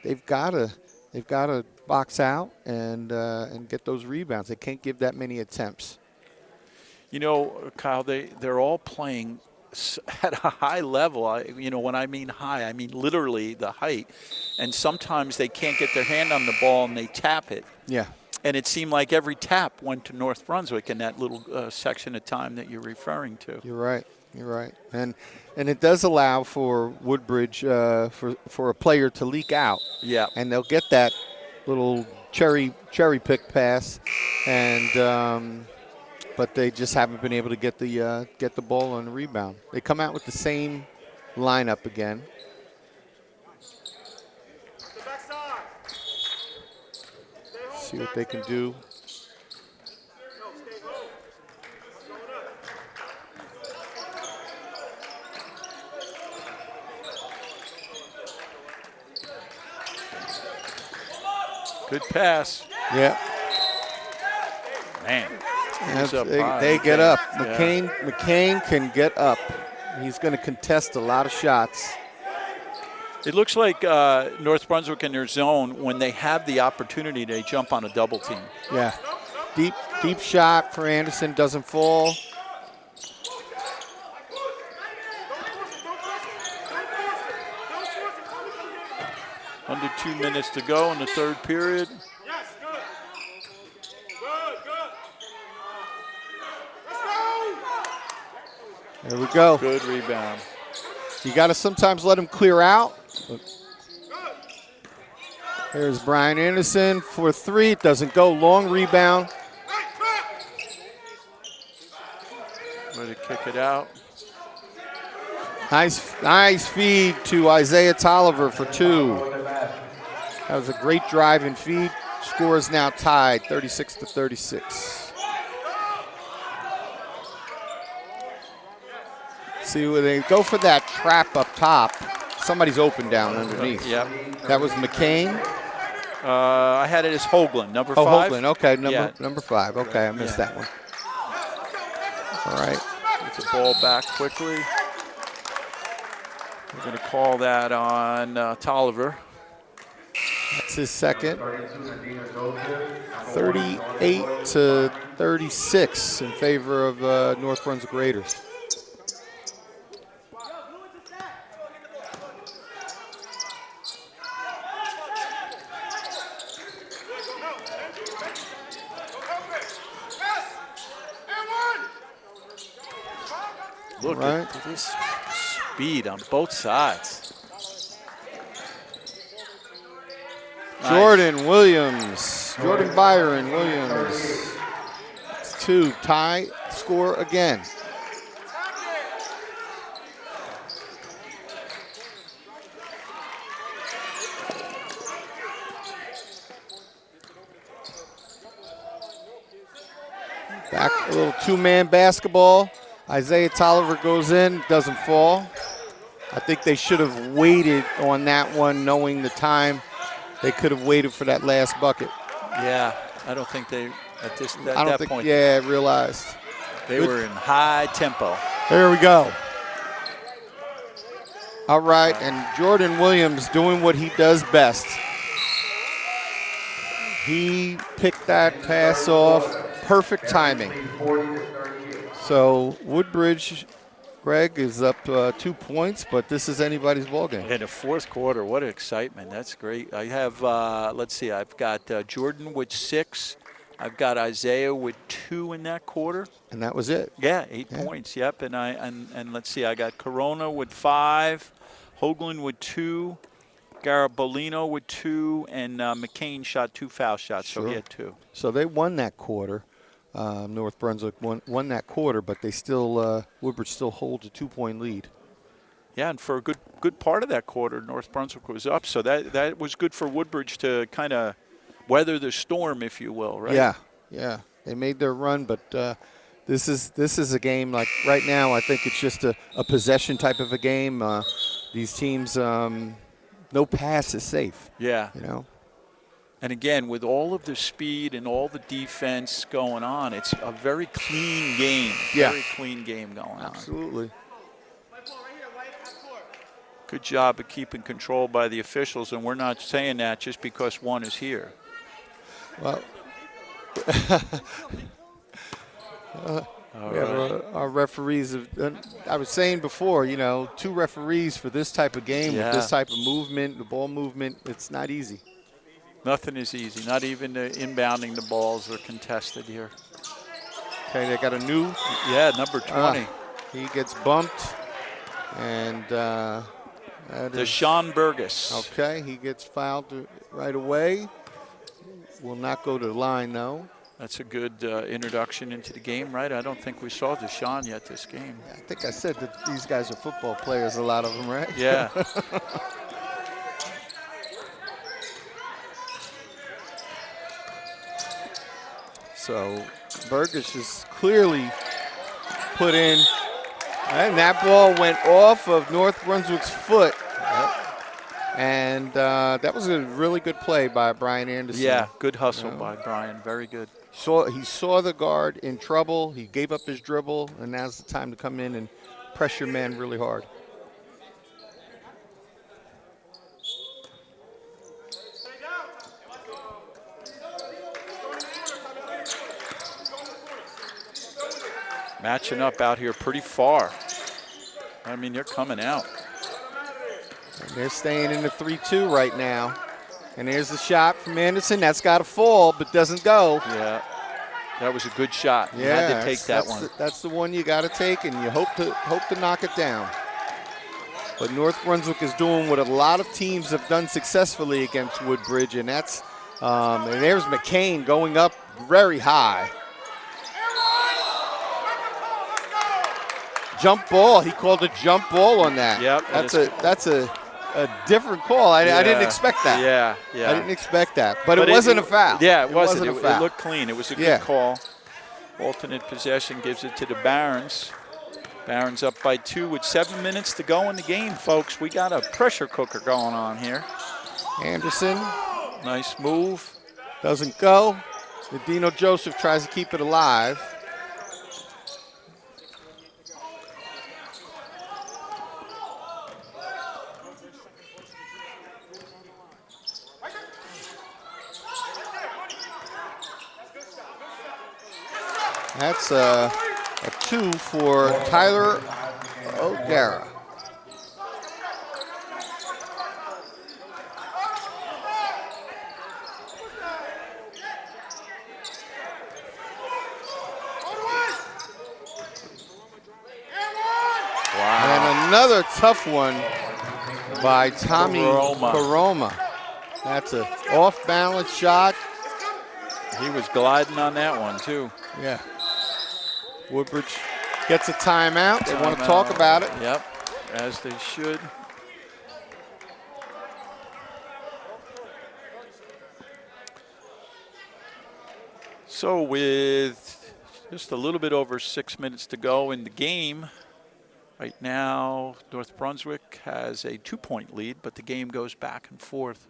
they've got to box out and get those rebounds. They can't give that many attempts. You know, Kyle, they're all playing at a high level. When I mean high, I mean literally the height. And sometimes they can't get their hand on the ball and they tap it. Yeah. And it seemed like every tap went to North Brunswick in that little section of time that you're referring to. You're right. You're right. And it does allow for Woodbridge for a player to leak out. Yeah. And they'll get that little cherry pick pass, and but they just haven't been able to get the ball on the rebound. They come out with the same lineup again. See what they can do. Good pass. Yeah. Man. They get up. McCain can get up. He's going to contest a lot of shots. It looks like North Brunswick in their zone, when they have the opportunity, they jump on a double team. Yeah. Deep shot for Anderson, doesn't fall. Under 2 minutes to go in the third period. There we go. Good rebound. You got to sometimes let him clear out. There's Brian Anderson for three. It doesn't go. Long rebound. Way to kick it out. Nice feed to Isaiah Tolliver for two. That was a great drive and feed. Score is now tied, 36-36. See where they go for that trap up top. Somebody's open down underneath. Yep. That was McCain. I had it as Hoagland, number 5. Hoagland. Okay, number 5. Okay, I missed that one. All right. Gets the ball back quickly. We're going to call that on Tolliver. That's his second. 38-36 in favor of North Brunswick Raiders. Look at this speed on both sides. Jordan Byron Williams. It's 2. Tie score again. Back a little 2-man basketball. Isaiah Tolliver goes in, doesn't fall. I think they should have waited on that one, knowing the time. They could have waited for that last bucket. Yeah, I don't think they, at that point. Yeah, realized. They were in high tempo. There we go. All right, and Jordan Williams doing what he does best. He picked that pass off. Perfect timing. So Woodbridge, Greg, is up 2 points, but this is anybody's ball game. In the fourth quarter, what an excitement. That's great. I have, let's see, I've got Jordan with 6. I've got Isaiah with 2 in that quarter. And that was it. Yeah, 8 points, yep. And let's see, I got Corona with 5, Hoagland with 2, Garabolino with 2, and McCain shot 2 foul shots, so he had 2. So they won that quarter. North Brunswick won that quarter, but they still Woodbridge still holds a 2-point lead. Yeah, and for a good part of that quarter, North Brunswick was up, so that was good for Woodbridge to kind of weather the storm, if you will, right? Yeah. They made their run, but this is a game like right now. I think it's just a possession type of a game. These teams, no pass is safe. Yeah. You know. And again, with all of the speed and all the defense going on, it's a very clean game. Yeah. Very clean game going on. Absolutely. Good job of keeping control by the officials, and we're not saying that just because one is here. Well, We have our referees. I was saying before, 2 referees for this type of game with this type of movement, the ball movement, it's not easy. Nothing is easy, not even inbounding the balls are contested here. Okay, they got a new. Yeah, number 20. He gets bumped, and Deshaun Burgess. Okay, he gets fouled right away. Will not go to the line, though. That's a good introduction into the game, right? I don't think we saw Deshaun yet this game. I think I said that these guys are football players, a lot of them, right? Yeah. So Burgess is clearly put in, and that ball went off of North Brunswick's foot. And that was a really good play by Brian Anderson. Yeah, good hustle by Brian. Very good. He saw the guard in trouble. He gave up his dribble, and now's the time to come in and pressure man really hard. Matching up out here pretty far. I mean, they're coming out. And they're staying in the 3-2 right now. And there's the shot from Anderson. That's got to fall, but doesn't go. Yeah, that was a good shot. You Yeah, had to take that one. That's the one you got to take, and you hope to knock it down. But North Brunswick is doing what a lot of teams have done successfully against Woodbridge, and that's and there's McCain going up very high. Jump ball. He called a jump ball on that. Yep. That's a different call. I didn't expect that. Yeah. I didn't expect that. But it wasn't a foul. Yeah, it wasn't. a foul. It looked clean. It was a good call. Alternate possession gives it to the Barons. Barons up by 2 with 7 minutes to go in the game, folks. We got a pressure cooker going on here. Anderson. Nice move. Doesn't go. Dino Joseph tries to keep it alive. That's a 2 for Tyler O'Gara. Wow. And another tough one by Tommy Karoma. That's an off-balance shot. He was gliding on that one, too. Yeah. Woodbridge gets a timeout. They want to talk about it. Yep, as they should. So with just a little bit over 6 minutes to go in the game, right now North Brunswick has a 2-point lead, but the game goes back and forth.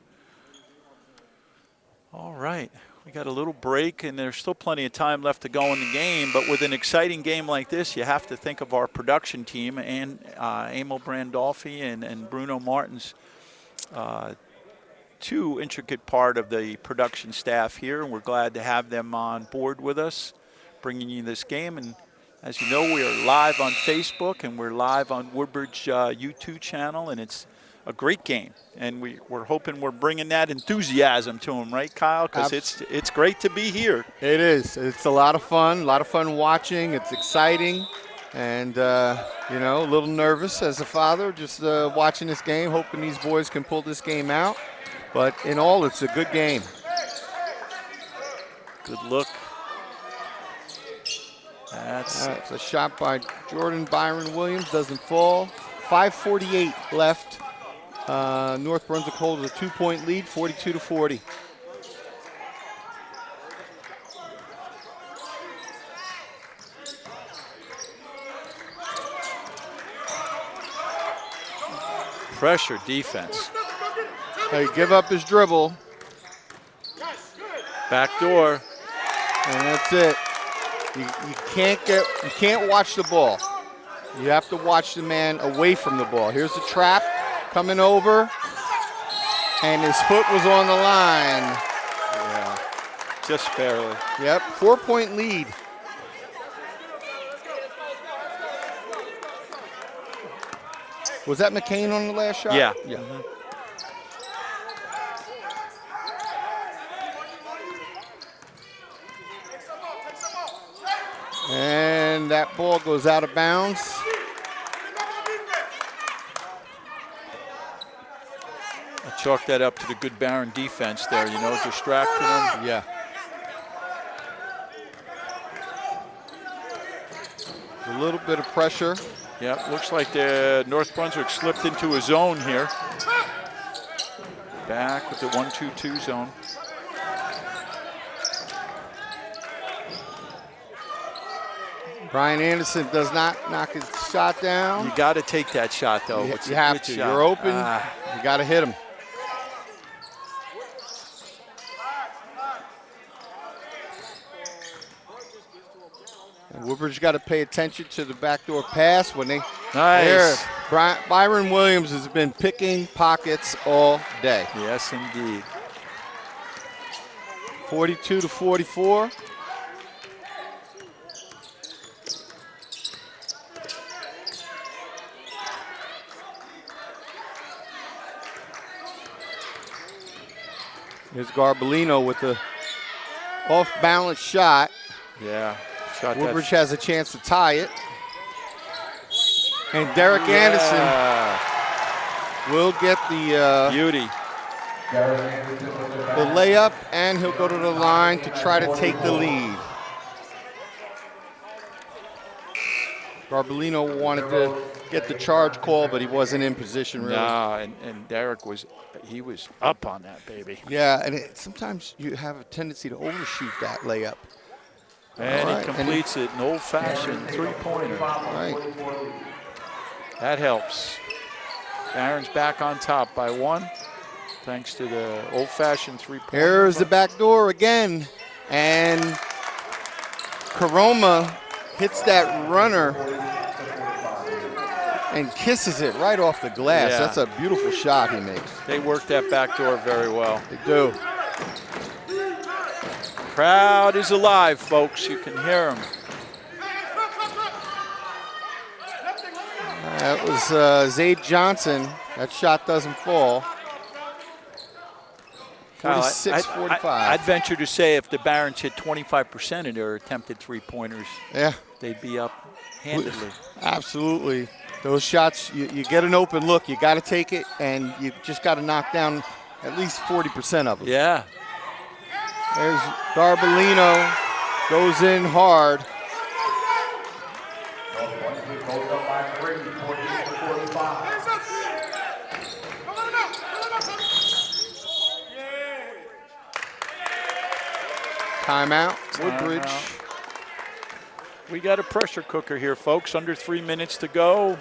All right. We got a little break, and there's still plenty of time left to go in the game. But with an exciting game like this, you have to think of our production team and Emil Brandolfi and Bruno Martins, 2 intricate part of the production staff here, and we're glad to have them on board with us, bringing you this game. And as you know, we are live on Facebook, and we're live on Woodbridge YouTube channel, and it's a great game, and we're hoping we're bringing that enthusiasm to them, right, Kyle? Because it's great to be here. It is. It's a lot of fun watching. It's exciting, and a little nervous as a father, just watching this game, hoping these boys can pull this game out. But in all, it's a good game. Good look. That's a shot by Jordan Byron Williams. Doesn't fall. 5:48 left. North Brunswick holds a 2-point lead, 42-40. pressure defense. They give up his dribble. Back door. And that's it. You can't watch the ball. You have to watch the man away from the ball. Here's the trap coming over, and his foot was on the line. Yeah, just barely. Yep, 4-point lead. Was that McCain on the last shot? Yeah. Yeah. And that ball goes out of bounds. I chalk that up to the good Barron defense there, you know, distracting them. Yeah. A little bit of pressure. Yeah, looks like the North Brunswick slipped into a zone here. Back with the 1-2-2 zone. Brian Anderson does not knock his shot down. You got to take that shot, though. You It's a have good to. shot. You're open. You got to hit him. And Woodbridge got to pay attention to the backdoor pass when they. Nice. Byron Williams has been picking pockets all day. Yes, indeed. 42-44. Here's Garbolino with the off-balance shot. Yeah. Shot Woodbridge has a chance to tie it. And Derek Anderson will get the beauty. The layup, and he'll go to the line to try to take the lead. Garbolino wanted to get the charge call, but he wasn't in position really. No, and Derek was up on that baby. Yeah, and sometimes you have a tendency to overshoot that layup. And he completes it, an old-fashioned three-pointer. Right. That helps. Barron's back on top by 1, thanks to the old-fashioned three-pointer. Here's the back door again, and Karoma hits that runner and kisses it right off the glass. Yeah. That's a beautiful shot he makes. They work that back door very well. They do. Crowd is alive, folks. You can hear them. That was Zaid Johnson. That shot doesn't fall. 46-45. I'd venture to say if the Barons hit 25% of their attempted three-pointers, they'd be up handedly. Absolutely. Those shots, you get an open look, you got to take it, and you just got to knock down at least 40% of them. Yeah. There's Garbolino, goes in hard. Timeout, Woodbridge. We got a pressure cooker here, folks. Under 3 minutes to go.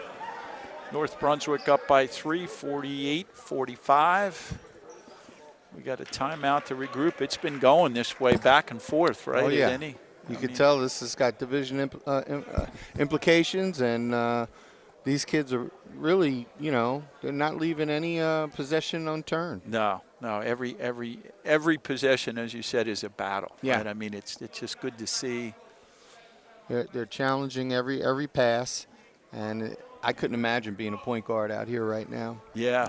North Brunswick up by 3, 48-45. We got a timeout to regroup. It's been going this way, back and forth, right? Oh, yeah. You could tell this has got division implications, and these kids are really, they're not leaving any possession unturned. No. Every possession, as you said, is a battle. Yeah. Right? I mean, it's just good to see. They're challenging every pass, and I couldn't imagine being a point guard out here right now. Yeah.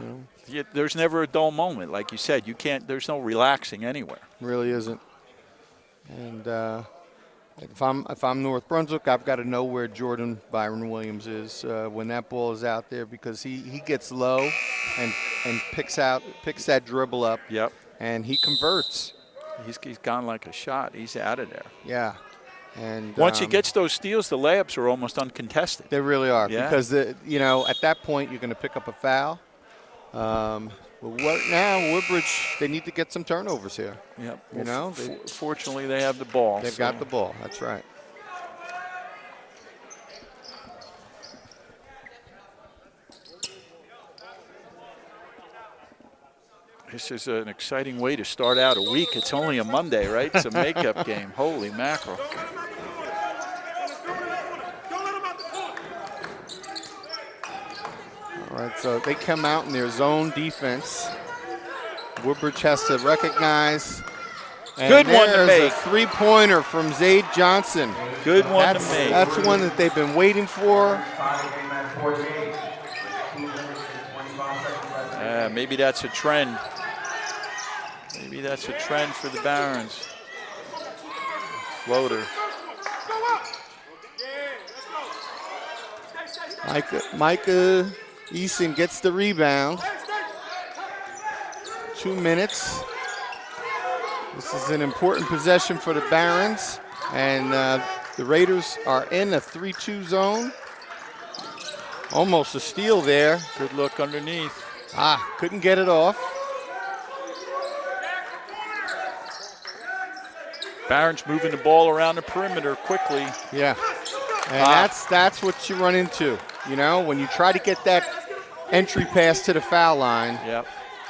There's never a dull moment, like you said. There's no relaxing anywhere. Really isn't. And if I'm North Brunswick, I've got to know where Jordan Byron Williams is when that ball is out there, because he gets low and picks that dribble up. Yep. And he converts. He's gone like a shot. He's out of there. Yeah. And once he gets those steals, the layups are almost uncontested. They really are, yeah. Because at that point you're going to pick up a foul. But now Woodbridge, they need to get some turnovers here. Yep. Fortunately, they have the ball. They've got the ball. That's right. This is an exciting way to start out a week. It's only a Monday, right? It's a makeup game. Holy mackerel. All right, so they come out in their zone defense. Woodbridge has to recognize. And good one to make. A three-pointer from Zaid Johnson. Good one to make. That's one that they've been waiting for. Yeah, maybe that's a trend. Maybe that's a trend for the Barons. Floater. Micah Eason gets the rebound. 2 minutes. This is an important possession for the Barons, and the Raiders are in a 3-2 zone. Almost a steal there. Good look underneath. Couldn't get it off. Barons moving the ball around the perimeter quickly. Yeah, and that's what you run into. You know, when you try to get that entry pass to the foul line, Yep.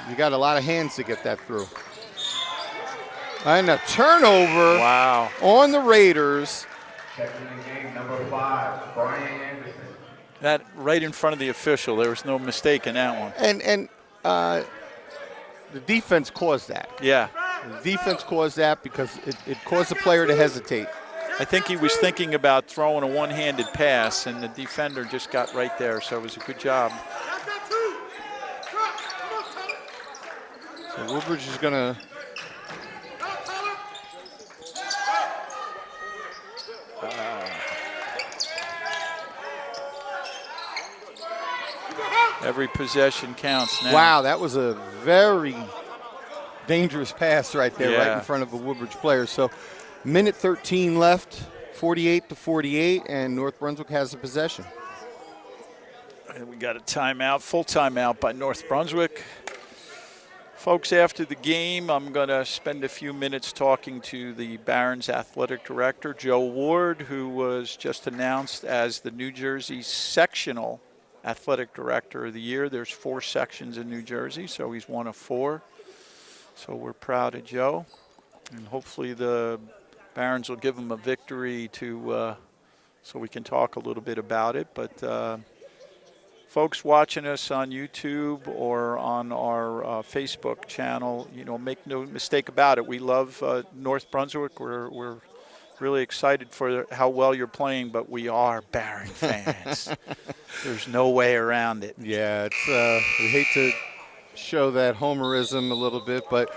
you got a lot of hands to get that through. And a turnover on the Raiders. Checking in game number 5, Brian Anderson. That right in front of the official. There was no mistake in that one. And the defense caused that. Yeah. The defense caused that because it caused the player to hesitate. I think he was thinking about throwing a one-handed pass, and the defender just got right there, so it was a good job. So Woodbridge is going to every possession counts now. Wow, that was a very dangerous pass right there, right in front of a Woodbridge player. So minute 13 left, 48-48, and North Brunswick has the possession. And we got a timeout, full timeout by North Brunswick. Folks, after the game, I'm going to spend a few minutes talking to the Barons athletic director, Joe Ward, who was just announced as the New Jersey sectional athletic director of the year. There's 4 sections in New Jersey, so he's one of 4. So we're proud of Joe, and hopefully the Barons will give him a victory so we can talk a little bit about it. But folks watching us on YouTube or on our Facebook channel, you know, make no mistake about it. We love North Brunswick. We're really excited for how well you're playing, but we are Baron fans. There's no way around it. Yeah, it's we hate to show that homerism a little bit, but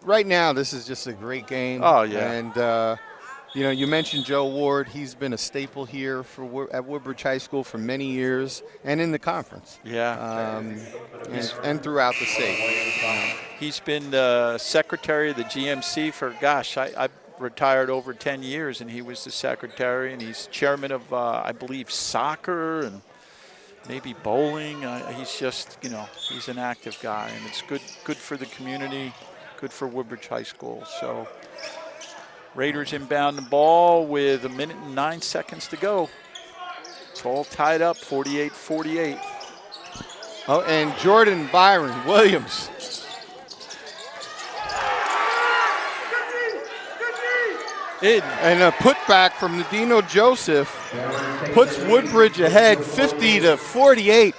right now this is just a great game. Oh, yeah. And, you know, you mentioned Joe Ward. He's been a staple here at Woodbridge High School for many years and in the conference. Yeah. And throughout the state. He's been the secretary of the GMC for, gosh, I've retired over 10 years, and he was the secretary, and he's chairman of, I believe, soccer and maybe bowling. He's just, you know, he's an active guy, and it's good for the community, good for Woodbridge High School. So Raiders inbound the ball with 1 minute and 9 seconds to go. It's all tied up, 48-48. Oh, and Jordan Byron Williams. And a putback from Nadino Joseph puts Woodbridge ahead 50-48.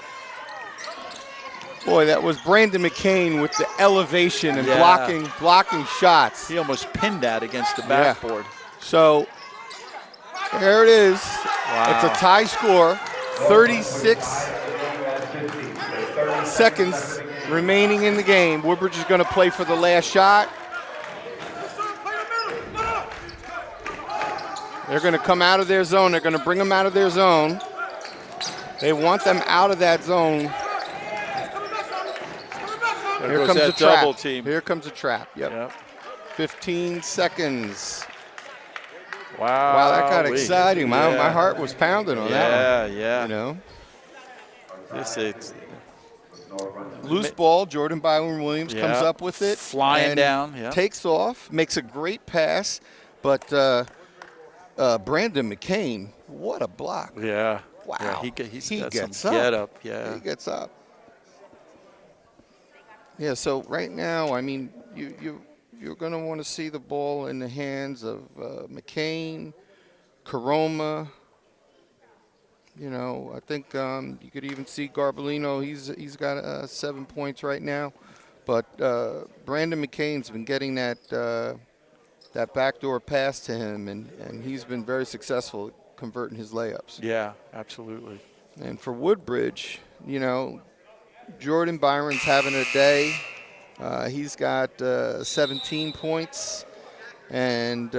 Boy, that was Brandon McCain with the elevation and blocking shots. He almost pinned that against the backboard. So there it is. Wow. It's a tie score. 36 seconds remaining in the game. Woodbridge is going to play for the last shot. They're going to come out of their zone. They're going to bring them out of their zone. They want them out of that zone. Here comes a trap. Double team. Here comes a trap. Yep. 15 seconds. Wow. Wow, that got exciting. My heart was pounding on that one. Yeah. You know. It's Loose ball. Jordan Byron Williams comes up with it. Flying down. Takes off. Makes a great pass. But Brandon McCain, what a block. Yeah. Wow. Yeah, he gets some up. get up. Yeah. He gets up. Yeah, so right now, I mean, you're going to want to see the ball in the hands of McCain, Caroma. You know, I think you could even see Garbolino. He's got 7 points right now. But Brandon McCain's been getting that backdoor pass to him, and he's been very successful at converting his layups. Yeah, absolutely. And for Woodbridge, you know, Jordan Byron's having a day. He's got 17 points. And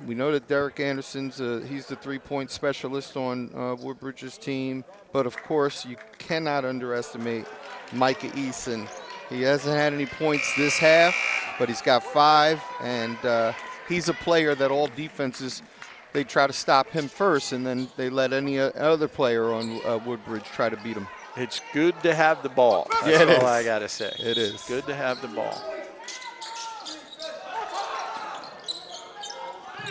we know that Derek Anderson's he's the three-point specialist on Woodbridge's team. But, of course, you cannot underestimate Micah Eason. He hasn't had any points this half, but he's got 5. And he's a player that all defenses, they try to stop him first, and then they let any other player on Woodbridge try to beat him. It's good to have the ball. That's all I got to say. It is. It's good to have the ball.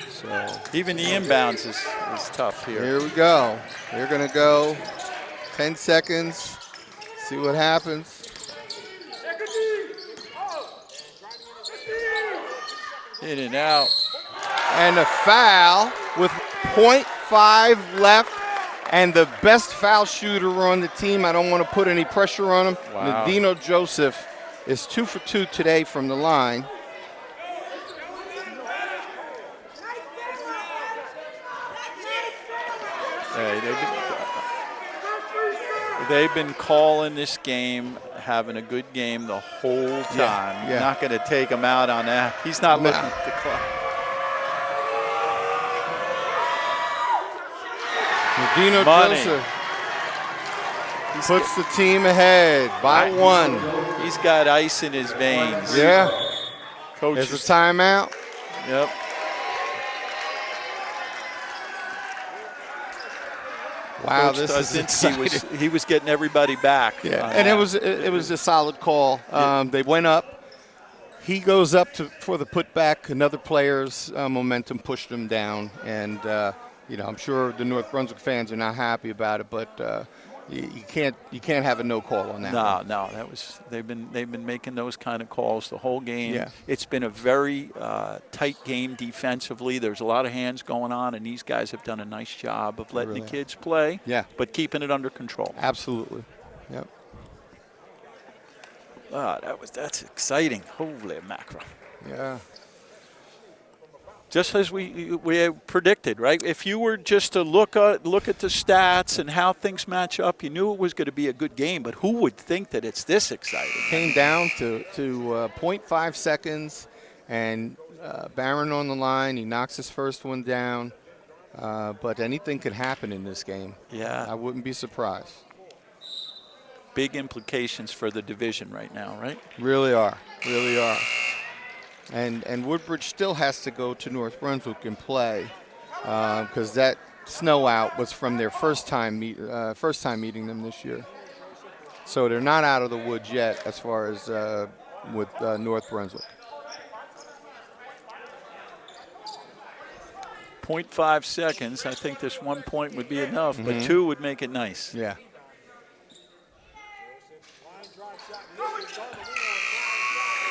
So even the inbounds is tough here. Here we go. They're going to go 10 seconds, see what happens. In and out. And a foul with .5 left, and the best foul shooter on the team. I don't want to put any pressure on him. Wow. Nadino Joseph is 2 for 2 today from the line. They've been calling this game, having a good game the whole time. You're not going to take him out on that. He's not looking at the clock. Nadino Joseph puts the team ahead by 1. He's got ice in his veins. Yeah. Coach. There's a timeout. Yep. Wow, Coach this is exciting. he was getting everybody back. Yeah, and it was a solid call. They went up. He goes up for the putback. Another player's momentum pushed him down, and I'm sure the North Brunswick fans are not happy about it, but you can't have a no call on that. No, they've been making those kind of calls the whole game. Yeah. It's been a very tight game defensively. There's a lot of hands going on, and these guys have done a nice job of letting the kids play. Yeah. But keeping it under control. Absolutely. Yep. That's exciting. Holy mackerel. Yeah. Just as we predicted, right? If you were just to look at the stats and how things match up, you knew it was going to be a good game. But who would think that it's this exciting? Came down to 0.5 seconds, and Barron on the line. He knocks his first one down. But anything could happen in this game. Yeah. I wouldn't be surprised. Big implications for the division right now, right? Really are. And Woodbridge still has to go to North Brunswick and play because that snow out was from their first time meeting them this year. So they're not out of the woods yet as far as with North Brunswick. 0.5 seconds. I think this 1 point would be enough, but 2 would make it nice. Yeah.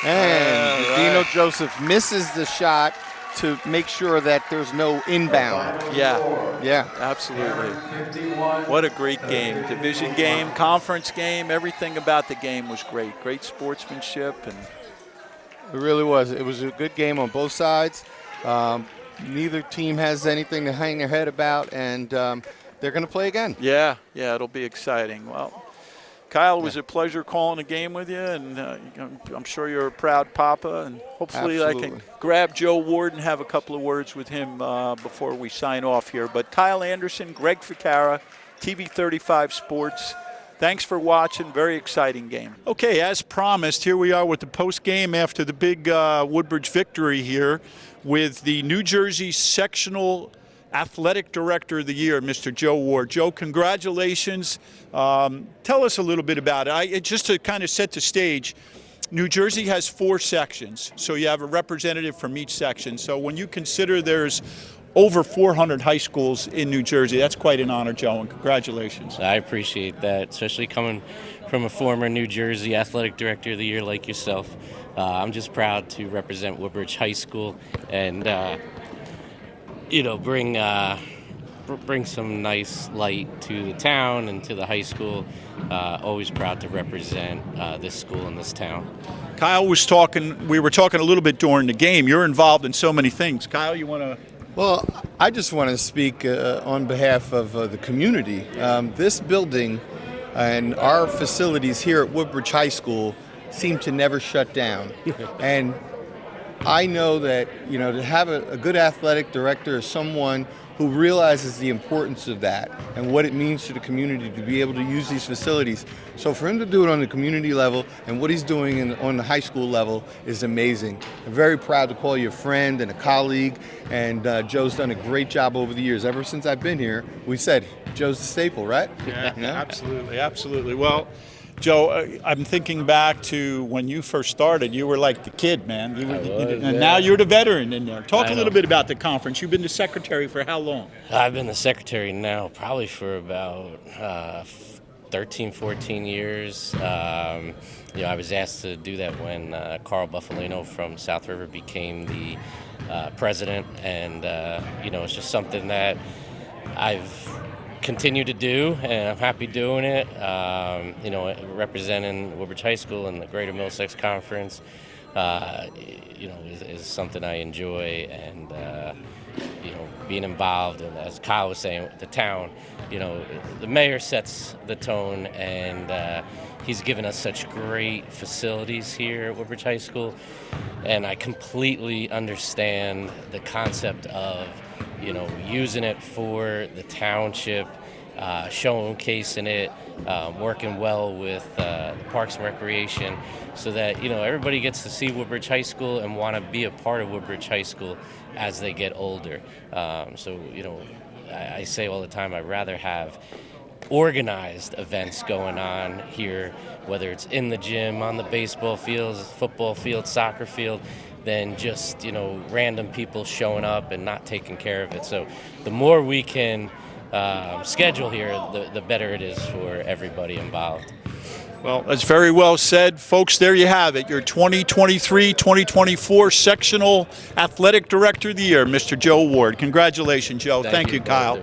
And Dino Joseph misses the shot to make sure that there's no inbound. Yeah, absolutely. What a great game. Division game, conference game, everything about the game was great. Great sportsmanship. And it really was. It was a good game on both sides. Neither team has anything to hang their head about, and they're going to play again. Yeah, it'll be exciting. Well, Kyle, it was a pleasure calling a game with you, and I'm sure you're a proud papa, and hopefully I can grab Joe Ward and have a couple of words with him before we sign off here. But Kyle Anderson, Greg Ficara, TV 35 Sports, thanks for watching. Very exciting game. Okay, as promised, here we are with the post game after the big Woodbridge victory here with the New Jersey Sectional Athletic Director of the Year, Mr. Joe Ward. Joe, congratulations. Tell us a little bit about it. Just to kind of set the stage, New Jersey has 4 sections, so you have a representative from each section. So when you consider there's over 400 high schools in New Jersey, that's quite an honor, Joe, and congratulations. I appreciate that, especially coming from a former New Jersey Athletic Director of the Year like yourself. I'm just proud to represent Woodbridge High School and bring some nice light to the town and to the high school. Always proud to represent this school and this town. Kyle was talking, we were talking a little bit during the game. You're involved in so many things. Kyle, you want to? Well, I just want to speak on behalf of the community. This building And our facilities here at Woodbridge High School seem to never shut down. And I know that, to have a good athletic director is someone who realizes the importance of that and what it means to the community to be able to use these facilities. So for him to do it on the community level and what he's doing on the high school level is amazing. I'm very proud to call you a friend and a colleague, and Joe's done a great job over the years. Ever since I've been here, we said, Joe's the staple, right? Yeah, absolutely, absolutely. Well, Joe, I'm thinking back to when you first started. You were like the kid, man. Now you're the veteran in there. Talk a little bit about the conference. You've been the secretary for how long? I've been the secretary now probably for about 13, 14 years. I was asked to do that when Carl Buffalino from South River became the president, and it's just something that I've continue to do, and I'm happy doing it. Representing Woodbridge High School in the Greater Middlesex Conference, is something I enjoy, and being involved. And as Kyle was saying, the town, the mayor sets the tone, and he's given us such great facilities here at Woodbridge High School, and I completely understand the concept of using it for the township, showcasing it, working well with Parks and Recreation, so that everybody gets to see Woodbridge High School and want to be a part of Woodbridge High School as they get older. I say all the time, I'd rather have organized events going on here, whether it's in the gym, on the baseball fields, football field, soccer field, than just random people showing up and not taking care of it. So the more we can schedule here, the better it is for everybody involved. Well, that's very well said. Folks, there you have it, your 2023-2024 Sectional Athletic Director of the Year, Mr. Joe Ward. Congratulations, Joe. Thank you, Kyle.